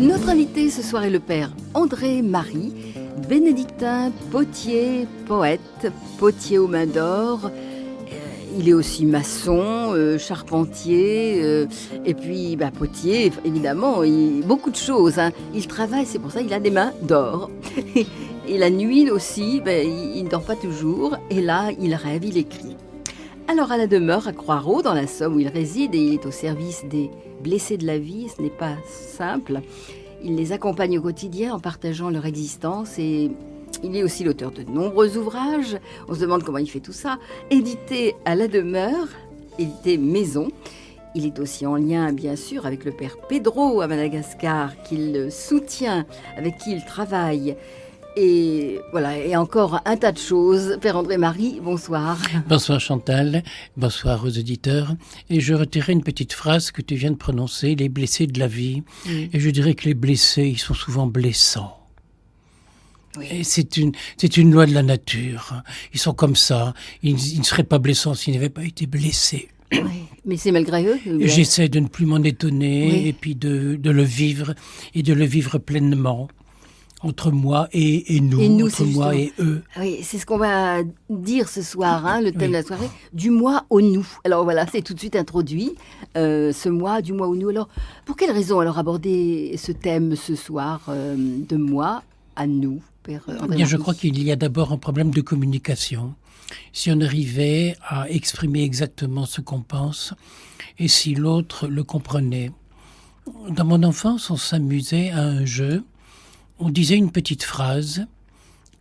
Notre invité ce soir est le père André Marie, bénédictin, potier, poète, potier aux mains d'or. Il est aussi maçon, charpentier, et puis potier, évidemment, beaucoup de choses. Il travaille, c'est pour ça qu'il a des mains d'or. Et la nuit aussi, il ne dort pas toujours, et là, il rêve, il écrit. Alors à la demeure à Croix-Ros, dans la Somme où il réside, et il est au service des blessés de la vie, ce n'est pas simple. Il les accompagne au quotidien en partageant leur existence et il est aussi l'auteur de nombreux ouvrages. On se demande comment il fait tout ça. Édité à la demeure, édité maison. Il est aussi en lien, bien sûr, avec le père Pedro à Madagascar, qu'il soutient, avec qui il travaille. Et voilà, et encore un tas de choses. Père André Marie, bonsoir. Bonsoir Chantal, bonsoir aux auditeurs. Et je retirerai une petite phrase que tu viens de prononcer, les blessés de la vie. Oui. Et je dirais que les blessés, ils sont souvent blessants. Oui. Et c'est une loi de la nature. Ils sont comme ça. Ils ne seraient pas blessants s'ils n'avaient pas été blessés. Oui, mais c'est malgré eux. J'essaie de ne plus m'en étonner, et puis de le vivre, et de le vivre pleinement. Entre moi et nous, entre moi et eux. Oui, c'est ce qu'on va dire ce soir, le thème de la soirée, du moi au nous. Alors voilà, c'est tout de suite introduit, ce moi, du moi au nous. Alors, pour quelle raison alors aborder ce thème ce soir, de moi à nous, Père André Marie ? Je crois qu'il y a d'abord un problème de communication. Si on arrivait à exprimer exactement ce qu'on pense, et si l'autre le comprenait. Dans mon enfance, on s'amusait à un jeu. On disait une petite phrase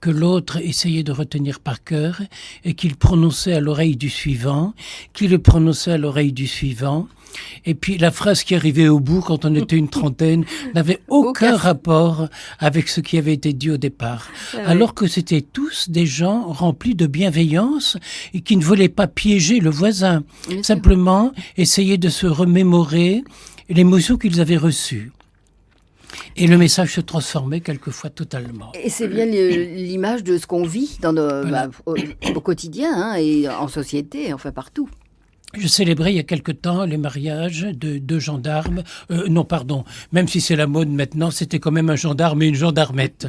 que l'autre essayait de retenir par cœur et qu'il prononçait à l'oreille du suivant, qui le prononçait à l'oreille du suivant. Et puis la phrase qui arrivait au bout, quand on était une trentaine, n'avait aucun rapport avec ce qui avait été dit au départ. Alors que c'était tous des gens remplis de bienveillance et qui ne voulaient pas piéger le voisin. Simplement essayer de se remémorer l'émotion qu'ils avaient reçue. Et le message se transformait quelquefois totalement. Et c'est bien l'image de ce qu'on vit dans au quotidien et en société, enfin partout. Je célébrais il y a quelque temps les mariages de deux gendarmes. Même si c'est la mode maintenant, c'était quand même un gendarme et une gendarmette.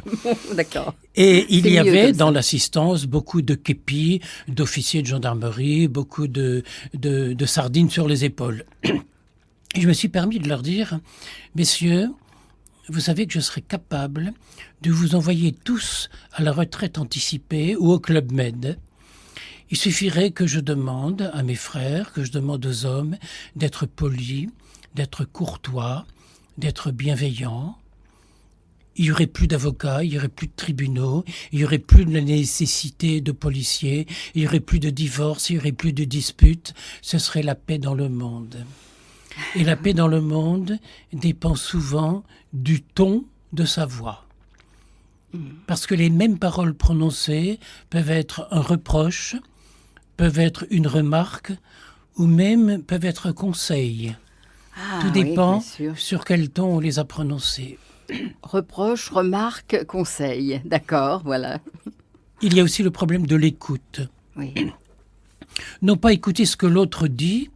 D'accord. Et il y avait dans l'assistance beaucoup de képis, d'officiers de gendarmerie, beaucoup de sardines sur les épaules. Et je me suis permis de leur dire, messieurs, vous savez que je serais capable de vous envoyer tous à la retraite anticipée ou au Club Med. Il suffirait que je demande à mes frères, que je demande aux hommes d'être polis, d'être courtois, d'être bienveillants. Il n'y aurait plus d'avocats, il n'y aurait plus de tribunaux, il n'y aurait plus de la nécessité de policiers, il n'y aurait plus de divorces, il n'y aurait plus de disputes. Ce serait la paix dans le monde. Et la paix dans le monde dépend souvent du ton de sa voix. Parce que les mêmes paroles prononcées peuvent être un reproche, peuvent être une remarque, ou même peuvent être un conseil. Tout dépend sur quel ton on les a prononcées. Reproche, remarque, conseil. D'accord, voilà. Il y a aussi le problème de l'écoute. Oui. Non pas écouter ce que l'autre dit,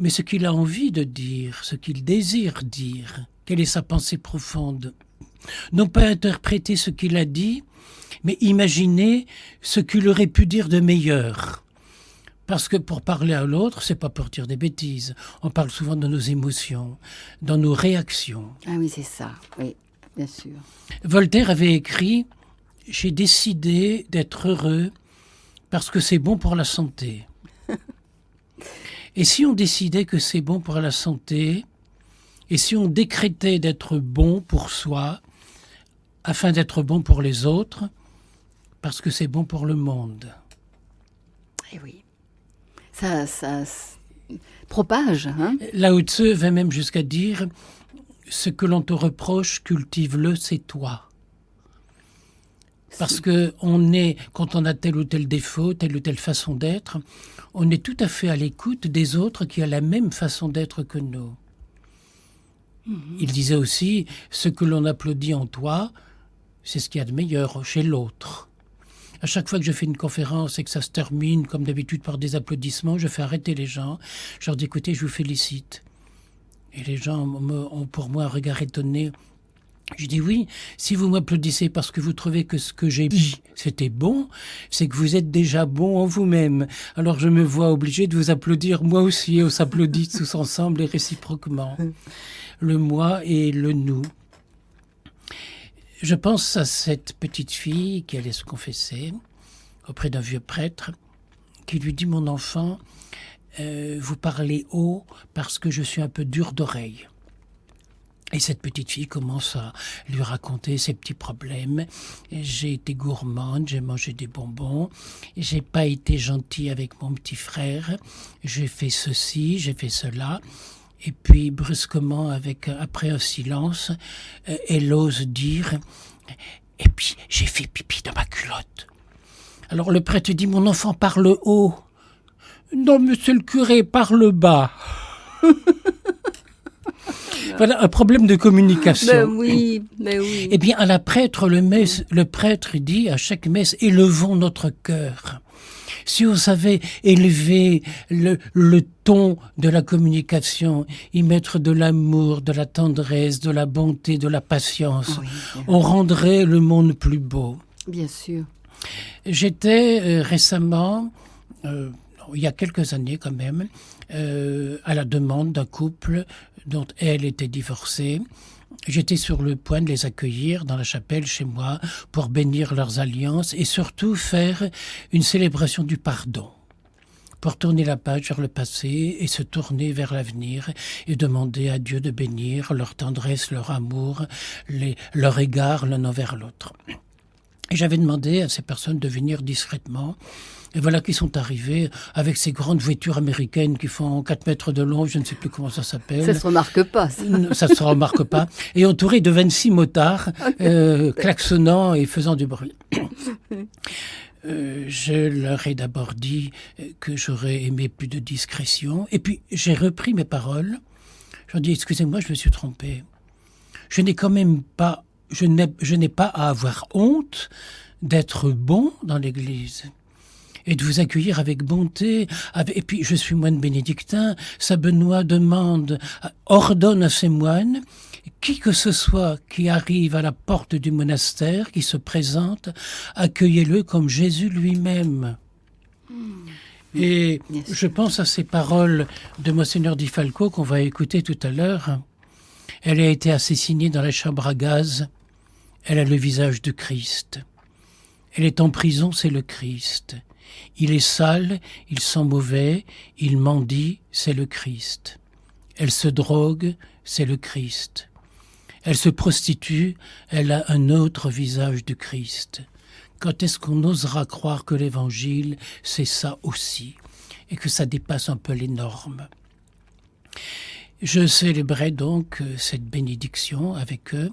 mais ce qu'il a envie de dire, ce qu'il désire dire, quelle est sa pensée profonde. Non pas interpréter ce qu'il a dit, mais imaginer ce qu'il aurait pu dire de meilleur. Parce que pour parler à l'autre, c'est pas pour dire des bêtises. On parle souvent de nos émotions, dans nos réactions. Ah oui, c'est ça, oui, bien sûr. Voltaire avait écrit « J'ai décidé d'être heureux parce que c'est bon pour la santé ». Et si on décidait que c'est bon pour la santé, et si on décrétait d'être bon pour soi, afin d'être bon pour les autres, parce que c'est bon pour le monde. Eh oui, ça propage. Lao Tzu va même jusqu'à dire « Ce que l'on te reproche, cultive-le, c'est toi ». Parce que quand on a tel ou tel défaut, telle ou telle façon d'être, on est tout à fait à l'écoute des autres qui ont la même façon d'être que nous. Il disait aussi, ce que l'on applaudit en toi, c'est ce qu'il y a de meilleur chez l'autre. À chaque fois que je fais une conférence et que ça se termine, comme d'habitude, par des applaudissements, je fais arrêter les gens. Je leur dis, écoutez, je vous félicite. Et les gens ont pour moi un regard étonné. Je dis oui, si vous m'applaudissez parce que vous trouvez que ce que j'ai dit, c'était bon, c'est que vous êtes déjà bon en vous-même. Alors je me vois obligé de vous applaudir moi aussi, et on s'applaudit tous ensemble et réciproquement. Le moi et le nous. Je pense à cette petite fille qui allait se confesser auprès d'un vieux prêtre qui lui dit « Mon enfant, vous parlez haut parce que je suis un peu dur d'oreille. » Et cette petite fille commence à lui raconter ses petits problèmes. J'ai été gourmande, j'ai mangé des bonbons, j'ai pas été gentille avec mon petit frère, j'ai fait ceci, j'ai fait cela. Et puis brusquement, après un silence, elle ose dire « Et puis j'ai fait pipi dans ma culotte. » Alors le prêtre dit « Mon enfant, parle haut. »« Non, monsieur le curé, parle bas. » Voilà un problème de communication. Ben oui, ben oui. Eh bien, à la prêtre, le prêtre dit à chaque messe, élevons notre cœur. Si on savait élever le ton de la communication, y mettre de l'amour, de la tendresse, de la bonté, de la patience, oui, on rendrait le monde plus beau. Bien sûr. J'étais récemment, il y a quelques années quand même, à la demande d'un couple dont elle était divorcée. J'étais sur le point de les accueillir dans la chapelle chez moi pour bénir leurs alliances et surtout faire une célébration du pardon, pour tourner la page vers le passé et se tourner vers l'avenir et demander à Dieu de bénir leur tendresse, leur amour, leur égard l'un envers l'autre. Et j'avais demandé à ces personnes de venir discrètement. Et voilà qu'ils sont arrivés avec ces grandes voitures américaines qui font 4 mètres de long, je ne sais plus comment ça s'appelle. Ça ne se remarque pas, ça. Ça ne se remarque pas. Et entourés de 26 motards, klaxonnant et faisant du bruit. Je leur ai d'abord dit que j'aurais aimé plus de discrétion. Et puis j'ai repris mes paroles. Je leur ai dit, excusez-moi, je me suis trompé. Je n'ai quand même pas, je n'ai pas à avoir honte d'être bon dans l'Église. Et de vous accueillir avec bonté. Et puis, je suis moine bénédictin. Saint Benoît ordonne à ses moines, qui que ce soit qui arrive à la porte du monastère, qui se présente, accueillez-le comme Jésus lui-même. Et je pense à ces paroles de Monseigneur Di Falco qu'on va écouter tout à l'heure. Elle a été assassinée dans la chambre à gaz. Elle a le visage de Christ. Elle est en prison, c'est le Christ. Il est sale, il sent mauvais, il mendie, c'est le Christ. Elle se drogue, c'est le Christ. Elle se prostitue, elle a un autre visage du Christ. Quand est-ce qu'on osera croire que l'Évangile, c'est ça aussi, et que ça dépasse un peu les normes? Je célébrais donc cette bénédiction avec eux,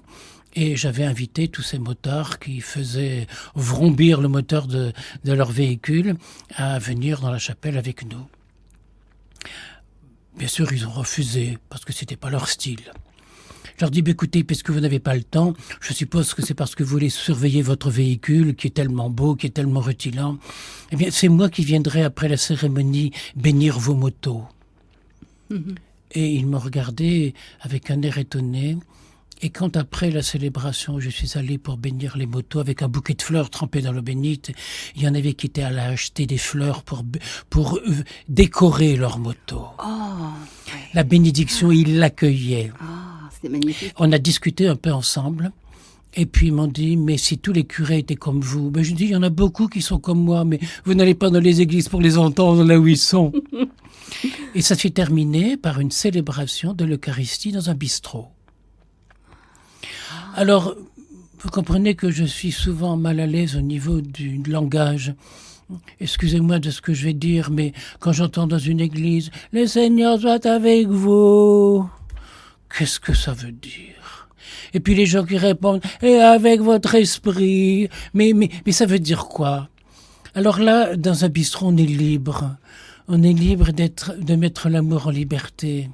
et j'avais invité tous ces motards qui faisaient vrombir le moteur de leur véhicule à venir dans la chapelle avec nous. Bien sûr, ils ont refusé, parce que c'était pas leur style. Je leur dis, écoutez, puisque vous n'avez pas le temps, je suppose que c'est parce que vous voulez surveiller votre véhicule, qui est tellement beau, qui est tellement rutilant. Eh bien, c'est moi qui viendrai après la cérémonie bénir vos motos. Et ils m'ont regardé avec un air étonné. Et quand après la célébration, je suis allé pour bénir les motos avec un bouquet de fleurs trempé dans l'eau bénite, il y en avait qui étaient allés acheter des fleurs pour décorer leur moto. La bénédiction, ils l'accueillaient. C'était magnifique. On a discuté un peu ensemble. Et puis ils m'ont dit, mais si tous les curés étaient comme vous, je dis, il y en a beaucoup qui sont comme moi, mais vous n'allez pas dans les églises pour les entendre là où ils sont. Et ça s'est terminé par une célébration de l'Eucharistie dans un bistrot. Alors, vous comprenez que je suis souvent mal à l'aise au niveau du langage. Excusez-moi de ce que je vais dire, mais quand j'entends dans une église « Le Seigneur soit avec vous », qu'est-ce que ça veut dire? Et puis les gens qui répondent « Et avec votre esprit », mais ça veut dire quoi? Alors là, dans un bistrot, on est libre. On est libre de mettre l'amour en liberté.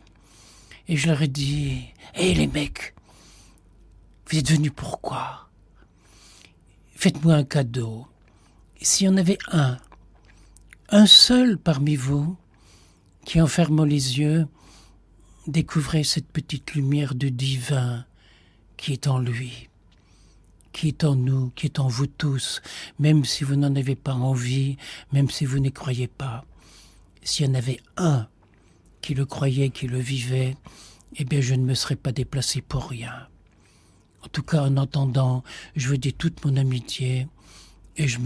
Et je leur ai dit « Hé les mecs, vous êtes venus pourquoi? Faites-moi un cadeau. S'il y en avait un seul parmi vous, qui en fermant les yeux, découvrait cette petite lumière de divin qui est en lui, qui est en nous, qui est en vous tous, même si vous n'en avez pas envie, même si vous n'y croyez pas. S'il y en avait un qui le croyait, qui le vivait, eh bien je ne me serais pas déplacé pour rien. En tout cas, en entendant, je vous dis toute mon amitié et je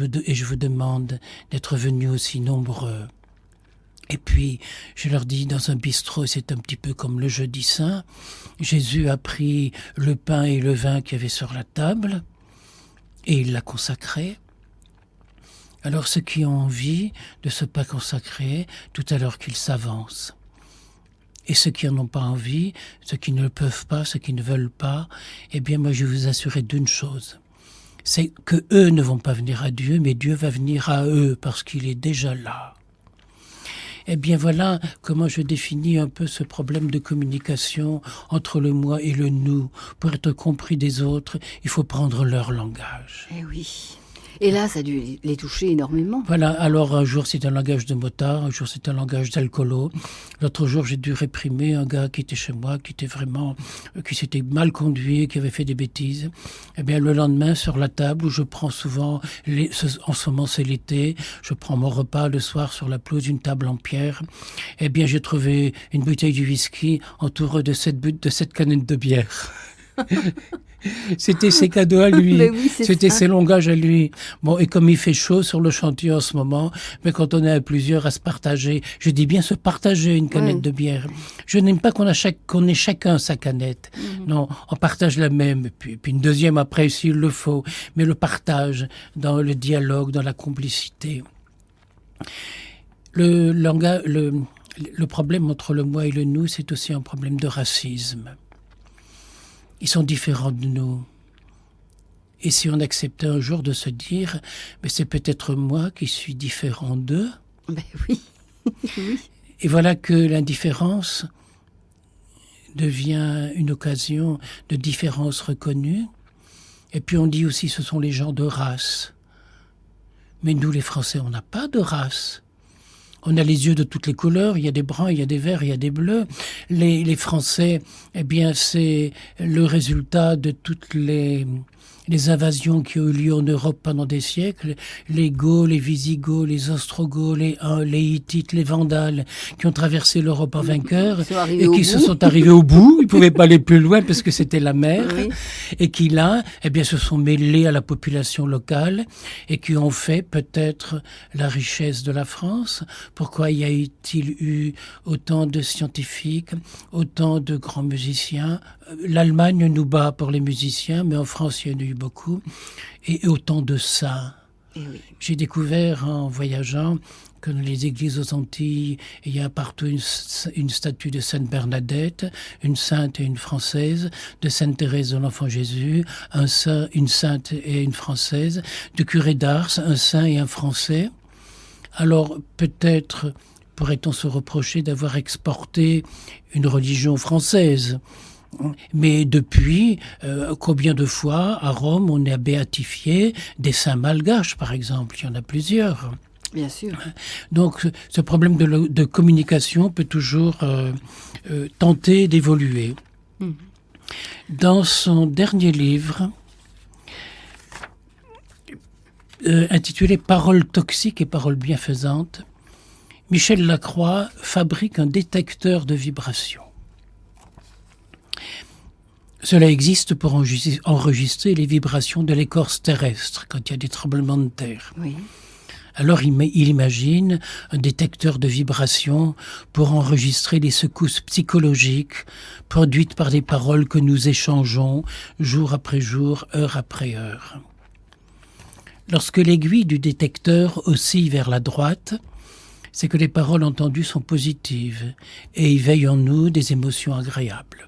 vous demande d'être venus aussi nombreux. Et puis, je leur dis, dans un bistrot, c'est un petit peu comme le jeudi saint, Jésus a pris le pain et le vin qu'il y avait sur la table et il l'a consacré. Alors ceux qui ont envie de ce pain consacré, tout à l'heure qu'ils s'avancent. Et ceux qui n'en ont pas envie, ceux qui ne le peuvent pas, ceux qui ne veulent pas, eh bien moi je vais vous assurer d'une chose, c'est que eux ne vont pas venir à Dieu, mais Dieu va venir à eux parce qu'il est déjà là. Eh bien voilà comment je définis un peu ce problème de communication entre le moi et le nous. Pour être compris des autres, il faut prendre leur langage. Eh oui. Et là, ça a dû les toucher énormément. Voilà, alors un jour c'est un langage de motard, un jour c'est un langage d'alcoolo. L'autre jour j'ai dû réprimer un gars qui était chez moi, qui s'était mal conduit, qui avait fait des bêtises. Eh bien le lendemain sur la table où je prends souvent, en ce moment c'est l'été, je prends mon repas le soir sur la pelouse, une table en pierre. Eh bien j'ai trouvé une bouteille de whisky entourée de 7 canettes de bière. C'était ses cadeaux à lui, oui, c'était ses langages à lui. Bon, et comme il fait chaud sur le chantier en ce moment, mais quand on est à plusieurs à se partager, je dis bien se partager une canette de bière. Je n'aime pas qu'on ait chacun sa canette. Non, on partage la même, et puis une deuxième après s'il le faut. Mais le partage dans le dialogue, dans la complicité. Le problème entre le moi et le nous, c'est aussi un problème de racisme. Ils sont différents de nous. Et si on acceptait un jour de se dire, mais c'est peut-être moi qui suis différent d'eux. Ben oui. Oui. Et voilà que l'indifférence devient une occasion de différence reconnue. Et puis on dit aussi ce sont les gens de race. Mais nous les Français, on n'a pas de race. On a les yeux de toutes les couleurs, il y a des bruns, il y a des verts, il y a des bleus. Les Français, eh bien, c'est le résultat de toutes les invasions qui ont eu lieu en Europe pendant des siècles. Les Goths, les Visigoths, les Ostrogoths, les Huns, les Hittites, les Vandales, qui ont traversé l'Europe en vainqueurs et qui se sont arrivés au bout. Ils ne pouvaient pas aller plus loin parce que c'était la mer. Oui. Et qui là, eh bien, se sont mêlés à la population locale et qui ont fait peut-être la richesse de la France. Pourquoi y a-t-il eu autant de scientifiques, autant de grands musiciens? L'Allemagne nous bat pour les musiciens, mais en France, il y en a eu beaucoup. Et autant de saints. Oui. J'ai découvert en voyageant que dans les églises aux Antilles, il y a partout une statue de Sainte Bernadette, une sainte et une française, de Sainte Thérèse de l'Enfant Jésus, un saint, une sainte et une française, de curé d'Ars, un saint et un français. Alors peut-être pourrait-on se reprocher d'avoir exporté une religion française. Mais depuis, combien de fois à Rome on a béatifié des saints malgaches, par exemple? Il y en a plusieurs. Bien sûr. Donc ce problème de communication peut toujours tenter d'évoluer. Dans son dernier livre, intitulé « Paroles toxiques et paroles bienfaisantes », Michel Lacroix fabrique un détecteur de vibrations. Cela existe pour enregistrer les vibrations de l'écorce terrestre quand il y a des tremblements de terre. Oui. Alors il imagine un détecteur de vibrations pour enregistrer les secousses psychologiques produites par des paroles que nous échangeons jour après jour, heure après heure. Lorsque l'aiguille du détecteur oscille vers la droite, c'est que les paroles entendues sont positives et éveillent en nous des émotions agréables.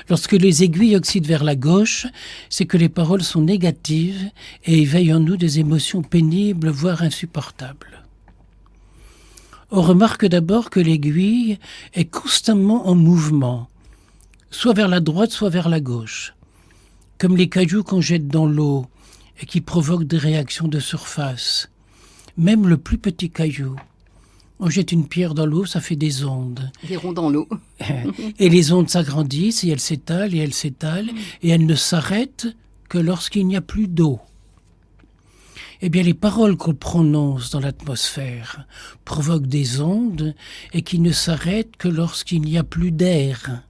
Lorsque les aiguilles oscillent vers la gauche, c'est que les paroles sont négatives et éveillent en nous des émotions pénibles, voire insupportables. On remarque d'abord que l'aiguille est constamment en mouvement, soit vers la droite, soit vers la gauche, comme les cailloux qu'on jette dans l'eau et qui provoquent des réactions de surface. Même le plus petit caillou, On jette une pierre dans l'eau, ça fait des ondes. Des ronds dans l'eau. Et les ondes s'agrandissent et elles s'étalent et elles ne s'arrêtent que lorsqu'il n'y a plus d'eau. Eh bien, les paroles qu'on prononce dans l'atmosphère provoquent des ondes et qui ne s'arrêtent que lorsqu'il n'y a plus d'air.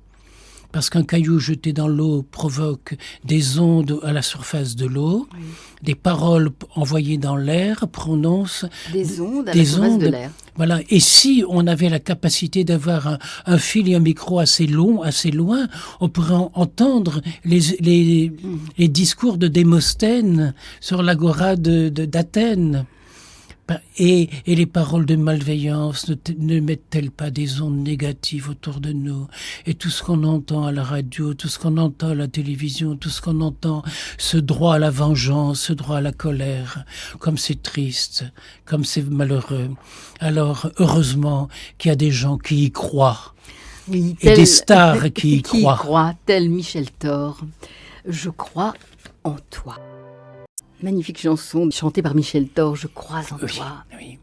Parce qu'un caillou jeté dans l'eau provoque des ondes à la surface de l'eau. Oui. Des paroles envoyées dans l'air prononcent des ondes à la surface de l'air. Voilà. Et si on avait la capacité d'avoir un fil et un micro assez long, assez loin, on pourrait entendre les discours de Démosthène sur l'agora d'Athènes. Et les paroles de malveillance ne mettent-elles pas des ondes négatives autour de nous? Et tout ce qu'on entend à la radio, tout ce qu'on entend à la télévision, tout ce qu'on entend, ce droit à la vengeance, ce droit à la colère, comme c'est triste, comme c'est malheureux. Alors, heureusement qu'il y a des gens qui y croient. Oui, et des stars qui y croient. Qui y croient, tel Michel Thor. Je crois en toi. Magnifique chanson chantée par Michel Thor, Je crois en toi. Oui.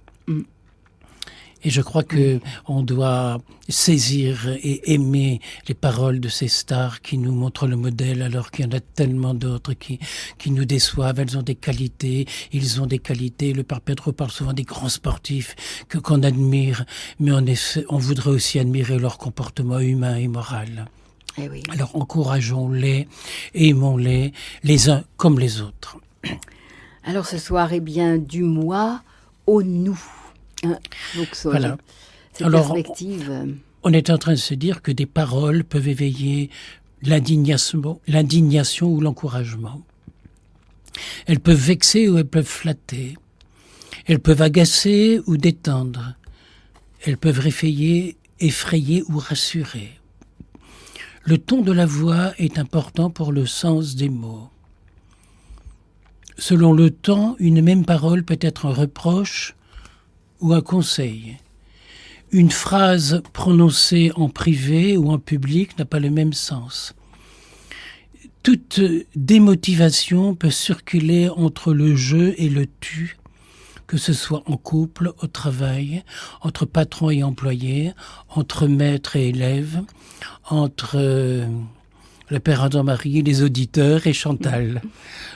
Et je crois que on doit saisir et aimer les paroles de ces stars qui nous montrent le modèle, alors qu'il y en a tellement d'autres qui nous déçoivent. Elles ont des qualités, ils ont des qualités. Le père Pedro parle souvent des grands sportifs qu'on admire, mais on voudrait aussi admirer leur comportement humain et moral. Eh oui. Alors encourageons-les, aimons-les, les uns comme les autres. Alors ce soir, eh bien, du moi au nous. Donc voilà. Cette Alors, perspective. On est en train de se dire que des paroles peuvent éveiller l'indignation ou l'encouragement. Elles peuvent vexer ou elles peuvent flatter. Elles peuvent agacer ou détendre. Elles peuvent effrayer ou rassurer. Le ton de la voix est important pour le sens des mots. Selon le temps, une même parole peut être un reproche ou un conseil. Une phrase prononcée en privé ou en public n'a pas le même sens. Toute démotivation peut circuler entre le je et le tu, que ce soit en couple, au travail, entre patron et employé, entre maître et élève, entre le père Jean-Marie, les auditeurs et Chantal.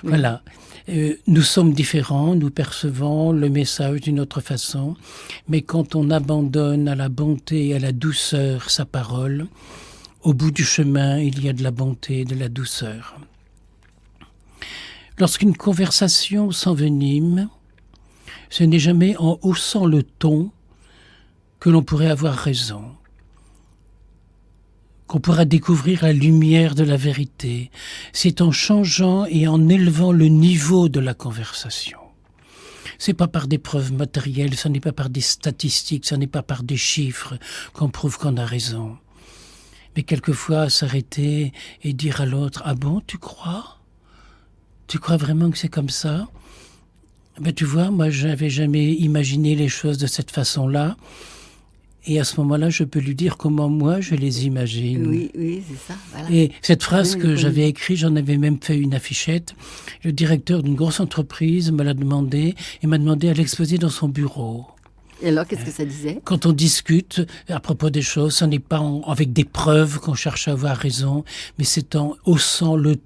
Voilà. Nous sommes différents, nous percevons le message d'une autre façon, mais quand on abandonne à la bonté et à la douceur sa parole, au bout du chemin, il y a de la bonté et de la douceur. Lorsqu'une conversation s'envenime, ce n'est jamais en haussant le ton que l'on pourrait avoir raison, qu'on pourra découvrir la lumière de la vérité. C'est en changeant et en élevant le niveau de la conversation. C'est pas par des preuves matérielles, ce n'est pas par des statistiques, ce n'est pas par des chiffres qu'on prouve qu'on a raison. Mais quelquefois s'arrêter et dire à l'autre « Ah bon, tu crois ? Tu crois vraiment que c'est comme ça ?» Ben tu vois, moi je n'avais jamais imaginé les choses de cette façon-là. Et à ce moment-là, je peux lui dire comment moi je les imagine. Oui, c'est ça. Voilà. Et cette phrase que j'avais écrite, j'en avais même fait une affichette. Le directeur d'une grosse entreprise me l'a demandé et m'a demandé à l'exposer dans son bureau. Et alors, qu'est-ce que ça disait ? Quand on discute à propos des choses, ce n'est pas avec des preuves qu'on cherche à avoir raison, mais c'est en haussant le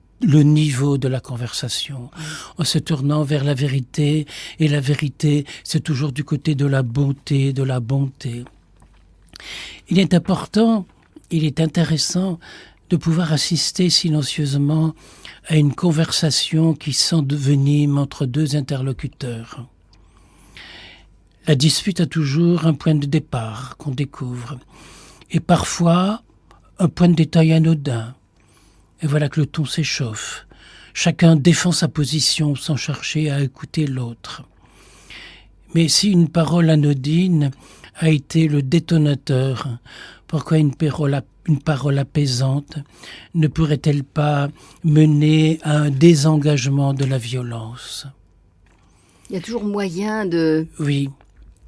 niveau de la conversation, en se tournant vers la vérité. Et la vérité, c'est toujours du côté de la beauté, de la bonté. Il est important, il est intéressant de pouvoir assister silencieusement à une conversation qui s'envenime entre deux interlocuteurs. La dispute a toujours un point de départ qu'on découvre, et parfois un point de détail anodin. Et voilà que le ton s'échauffe. Chacun défend sa position sans chercher à écouter l'autre. Mais si une parole anodine a été le détonateur, pourquoi une parole apaisante ne pourrait-elle pas mener à un désengagement de la violence ? Il y a toujours moyen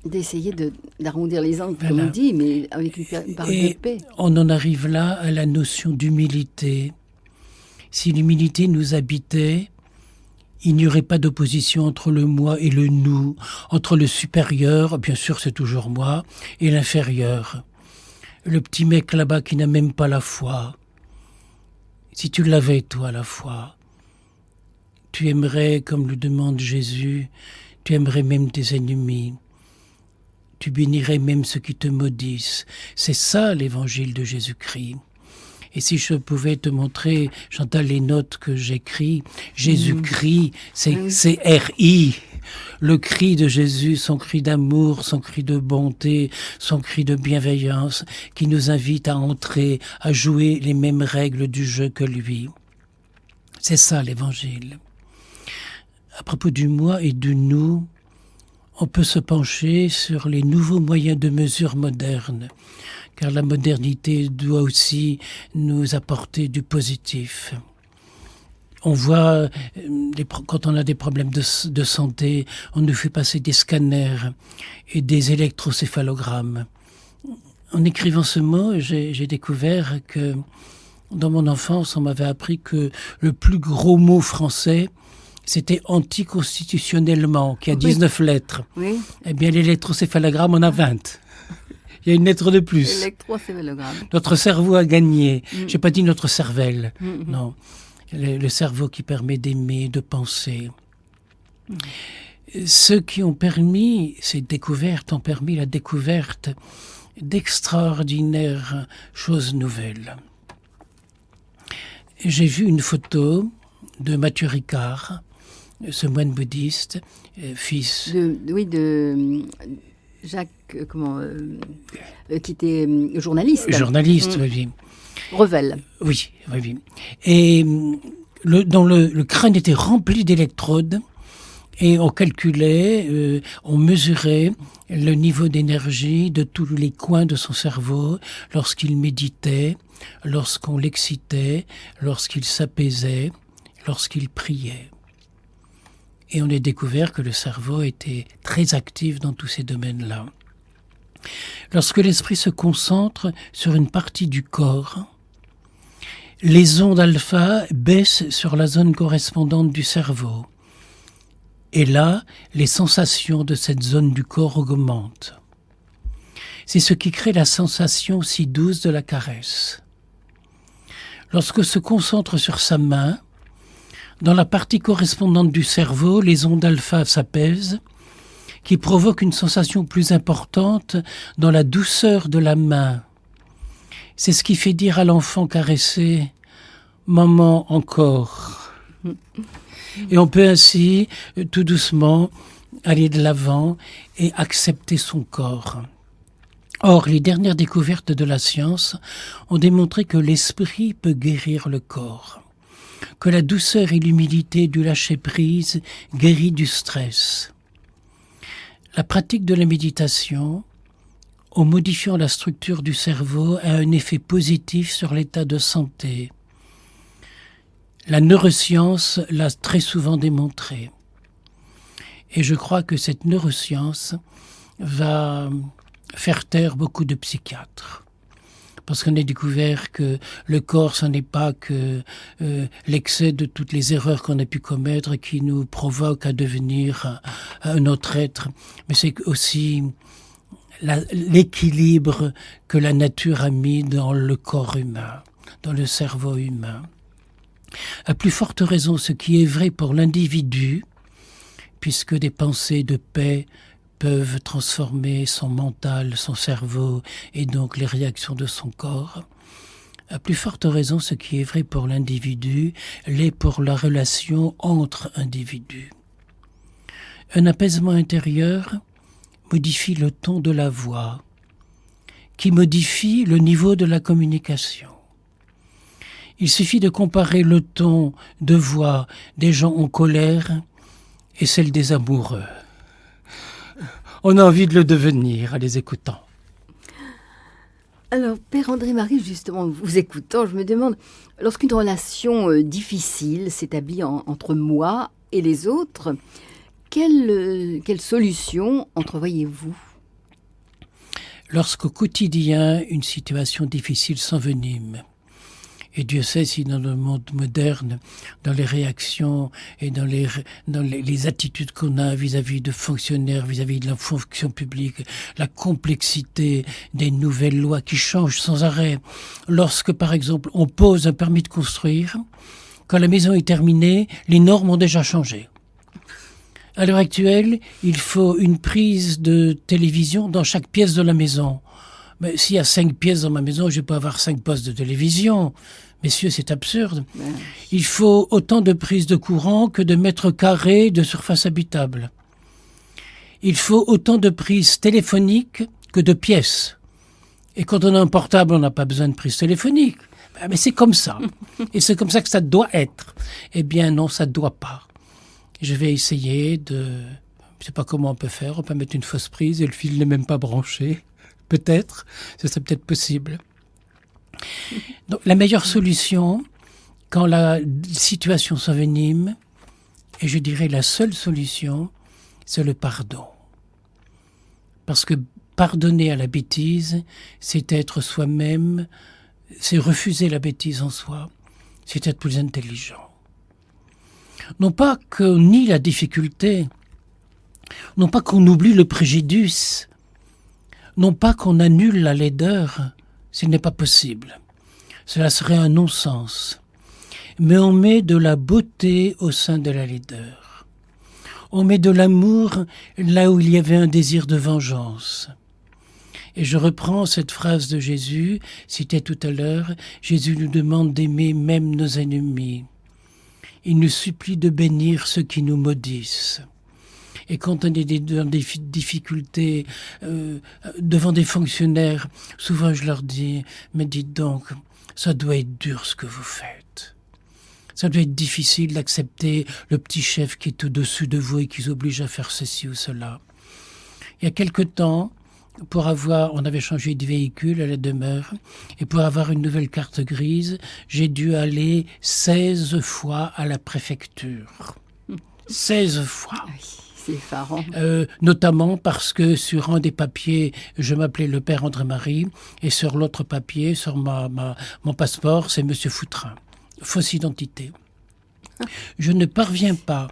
d'essayer d'arrondir les angles, comme on dit, mais avec une parole de paix. On en arrive là à la notion d'humilité. Si l'humilité nous habitait, Il n'y aurait pas d'opposition entre le moi et le nous, entre le supérieur, bien sûr c'est toujours moi, et l'inférieur. Le petit mec là-bas qui n'a même pas la foi. Si tu l'avais, toi, la foi, tu aimerais, comme le demande Jésus, tu aimerais même tes ennemis. Tu bénirais même ceux qui te maudissent. C'est ça l'évangile de Jésus-Christ. Et si je pouvais te montrer, Chantal, les notes que j'écris, Jésus-Christ, c'est R-I. Le cri de Jésus, son cri d'amour, son cri de bonté, son cri de bienveillance, qui nous invite à entrer, à jouer les mêmes règles du jeu que lui. C'est ça l'évangile. À propos du moi et du nous, on peut se pencher sur les nouveaux moyens de mesure modernes, car la modernité doit aussi nous apporter du positif. On voit, quand on a des problèmes de santé, on nous fait passer des scanners et des électrocéphalogrammes. En écrivant ce mot, j'ai découvert que dans mon enfance, on m'avait appris que le plus gros mot français, c'était anticonstitutionnellement, qui a 19 lettres. Oui. Eh bien, l'électrocéphalogramme en a 20. Il y a une lettre de plus. L'électrocéphalogramme. Notre cerveau a gagné. J'ai pas dit notre cervelle. Non. Le cerveau qui permet d'aimer, de penser. Ceux qui ont permis, ces découvertes ont permis la découverte d'extraordinaires choses nouvelles. J'ai vu une photo de Mathieu Ricard, ce moine bouddhiste, fils... de Jacques, qui était journaliste. Journaliste, oui. Revel. Oui. Et dont le crâne était rempli d'électrodes, et on calculait, on mesurait le niveau d'énergie de tous les coins de son cerveau lorsqu'il méditait, lorsqu'on l'excitait, lorsqu'il s'apaisait, lorsqu'il priait. Et on a découvert que le cerveau était très actif dans tous ces domaines-là. Lorsque l'esprit se concentre sur une partie du corps, les ondes alpha baissent sur la zone correspondante du cerveau. Et là, les sensations de cette zone du corps augmentent. C'est ce qui crée la sensation si douce de la caresse. Lorsque se concentre sur sa main, dans la partie correspondante du cerveau, les ondes alpha s'apaisent, qui provoquent une sensation plus importante dans la douceur de la main. C'est ce qui fait dire à l'enfant caressé « Maman, encore ». Et on peut ainsi, tout doucement, aller de l'avant et accepter son corps. Or, les dernières découvertes de la science ont démontré que l'esprit peut guérir le corps, que la douceur et l'humilité du lâcher-prise guérit du stress. La pratique de la méditation, en modifiant la structure du cerveau, a un effet positif sur l'état de santé. La neuroscience l'a très souvent démontré. Et je crois que cette neuroscience va faire taire beaucoup de psychiatres. Parce qu'on a découvert que le corps, ce n'est pas que l'excès de toutes les erreurs qu'on a pu commettre qui nous provoquent à devenir un autre être, mais c'est aussi l'équilibre que la nature a mis dans le corps humain, dans le cerveau humain. À plus forte raison, ce qui est vrai pour l'individu, puisque des pensées de paix peuvent transformer son mental, son cerveau et donc les réactions de son corps. À plus forte raison, ce qui est vrai pour l'individu l'est pour la relation entre individus. Un apaisement intérieur modifie le ton de la voix, qui modifie le niveau de la communication. Il suffit de comparer le ton de voix des gens en colère et celle des amoureux. On a envie de le devenir en les écoutant. Alors, Père André-Marie, justement, vous écoutant, je me demande, lorsqu'une relation difficile s'établit entre moi et les autres, quelle solution entrevoyez-vous ? Lorsqu'au quotidien, une situation difficile s'envenime, Et Dieu sait si dans le monde moderne, dans les réactions et dans les attitudes qu'on a vis-à-vis de fonctionnaires, vis-à-vis de la fonction publique, la complexité des nouvelles lois qui changent sans arrêt. Lorsque, par exemple, on pose un permis de construire, quand la maison est terminée, les normes ont déjà changé. À l'heure actuelle, il faut une prise de télévision dans chaque pièce de la maison. Mais s'il y a 5 pièces dans ma maison, je ne vais pas avoir 5 postes de télévision. Messieurs, c'est absurde. Il faut autant de prises de courant que de mètres carrés de surface habitable. Il faut autant de prises téléphoniques que de pièces. Et quand on a un portable, on n'a pas besoin de prise téléphonique. Mais c'est comme ça. Et c'est comme ça que ça doit être. Eh bien non, ça ne doit pas. Je vais essayer de... Je ne sais pas comment on peut faire. On peut mettre une fausse prise et le fil n'est même pas branché. Peut-être, ce serait peut-être possible. Donc, la meilleure solution, quand la situation s'envenime, et je dirais la seule solution, c'est le pardon. Parce que pardonner à la bêtise, c'est être soi-même, c'est refuser la bêtise en soi, c'est être plus intelligent. Non pas qu'on nie la difficulté, non pas qu'on oublie le préjudice, non pas qu'on annule la laideur, ce n'est pas possible. Cela serait un non-sens. Mais on met de la beauté au sein de la laideur. On met de l'amour là où il y avait un désir de vengeance. Et je reprends cette phrase de Jésus, citée tout à l'heure. Jésus nous demande d'aimer même nos ennemis. Il nous supplie de bénir ceux qui nous maudissent. Et quand on est dans des difficultés devant des fonctionnaires, souvent je leur dis, mais dites donc, ça doit être dur ce que vous faites. Ça doit être difficile d'accepter le petit chef qui est au-dessus de vous et qui vous oblige à faire ceci ou cela. Il y a quelque temps, on avait changé de véhicule à la demeure, et pour avoir une nouvelle carte grise, j'ai dû aller 16 fois à la préfecture. 16 fois. Oui. C'est effarant. Notamment parce que sur un des papiers, je m'appelais le père André-Marie, et sur l'autre papier, sur mon passeport, c'est Monsieur Foutrin. Fausse identité. Je ne parviens pas,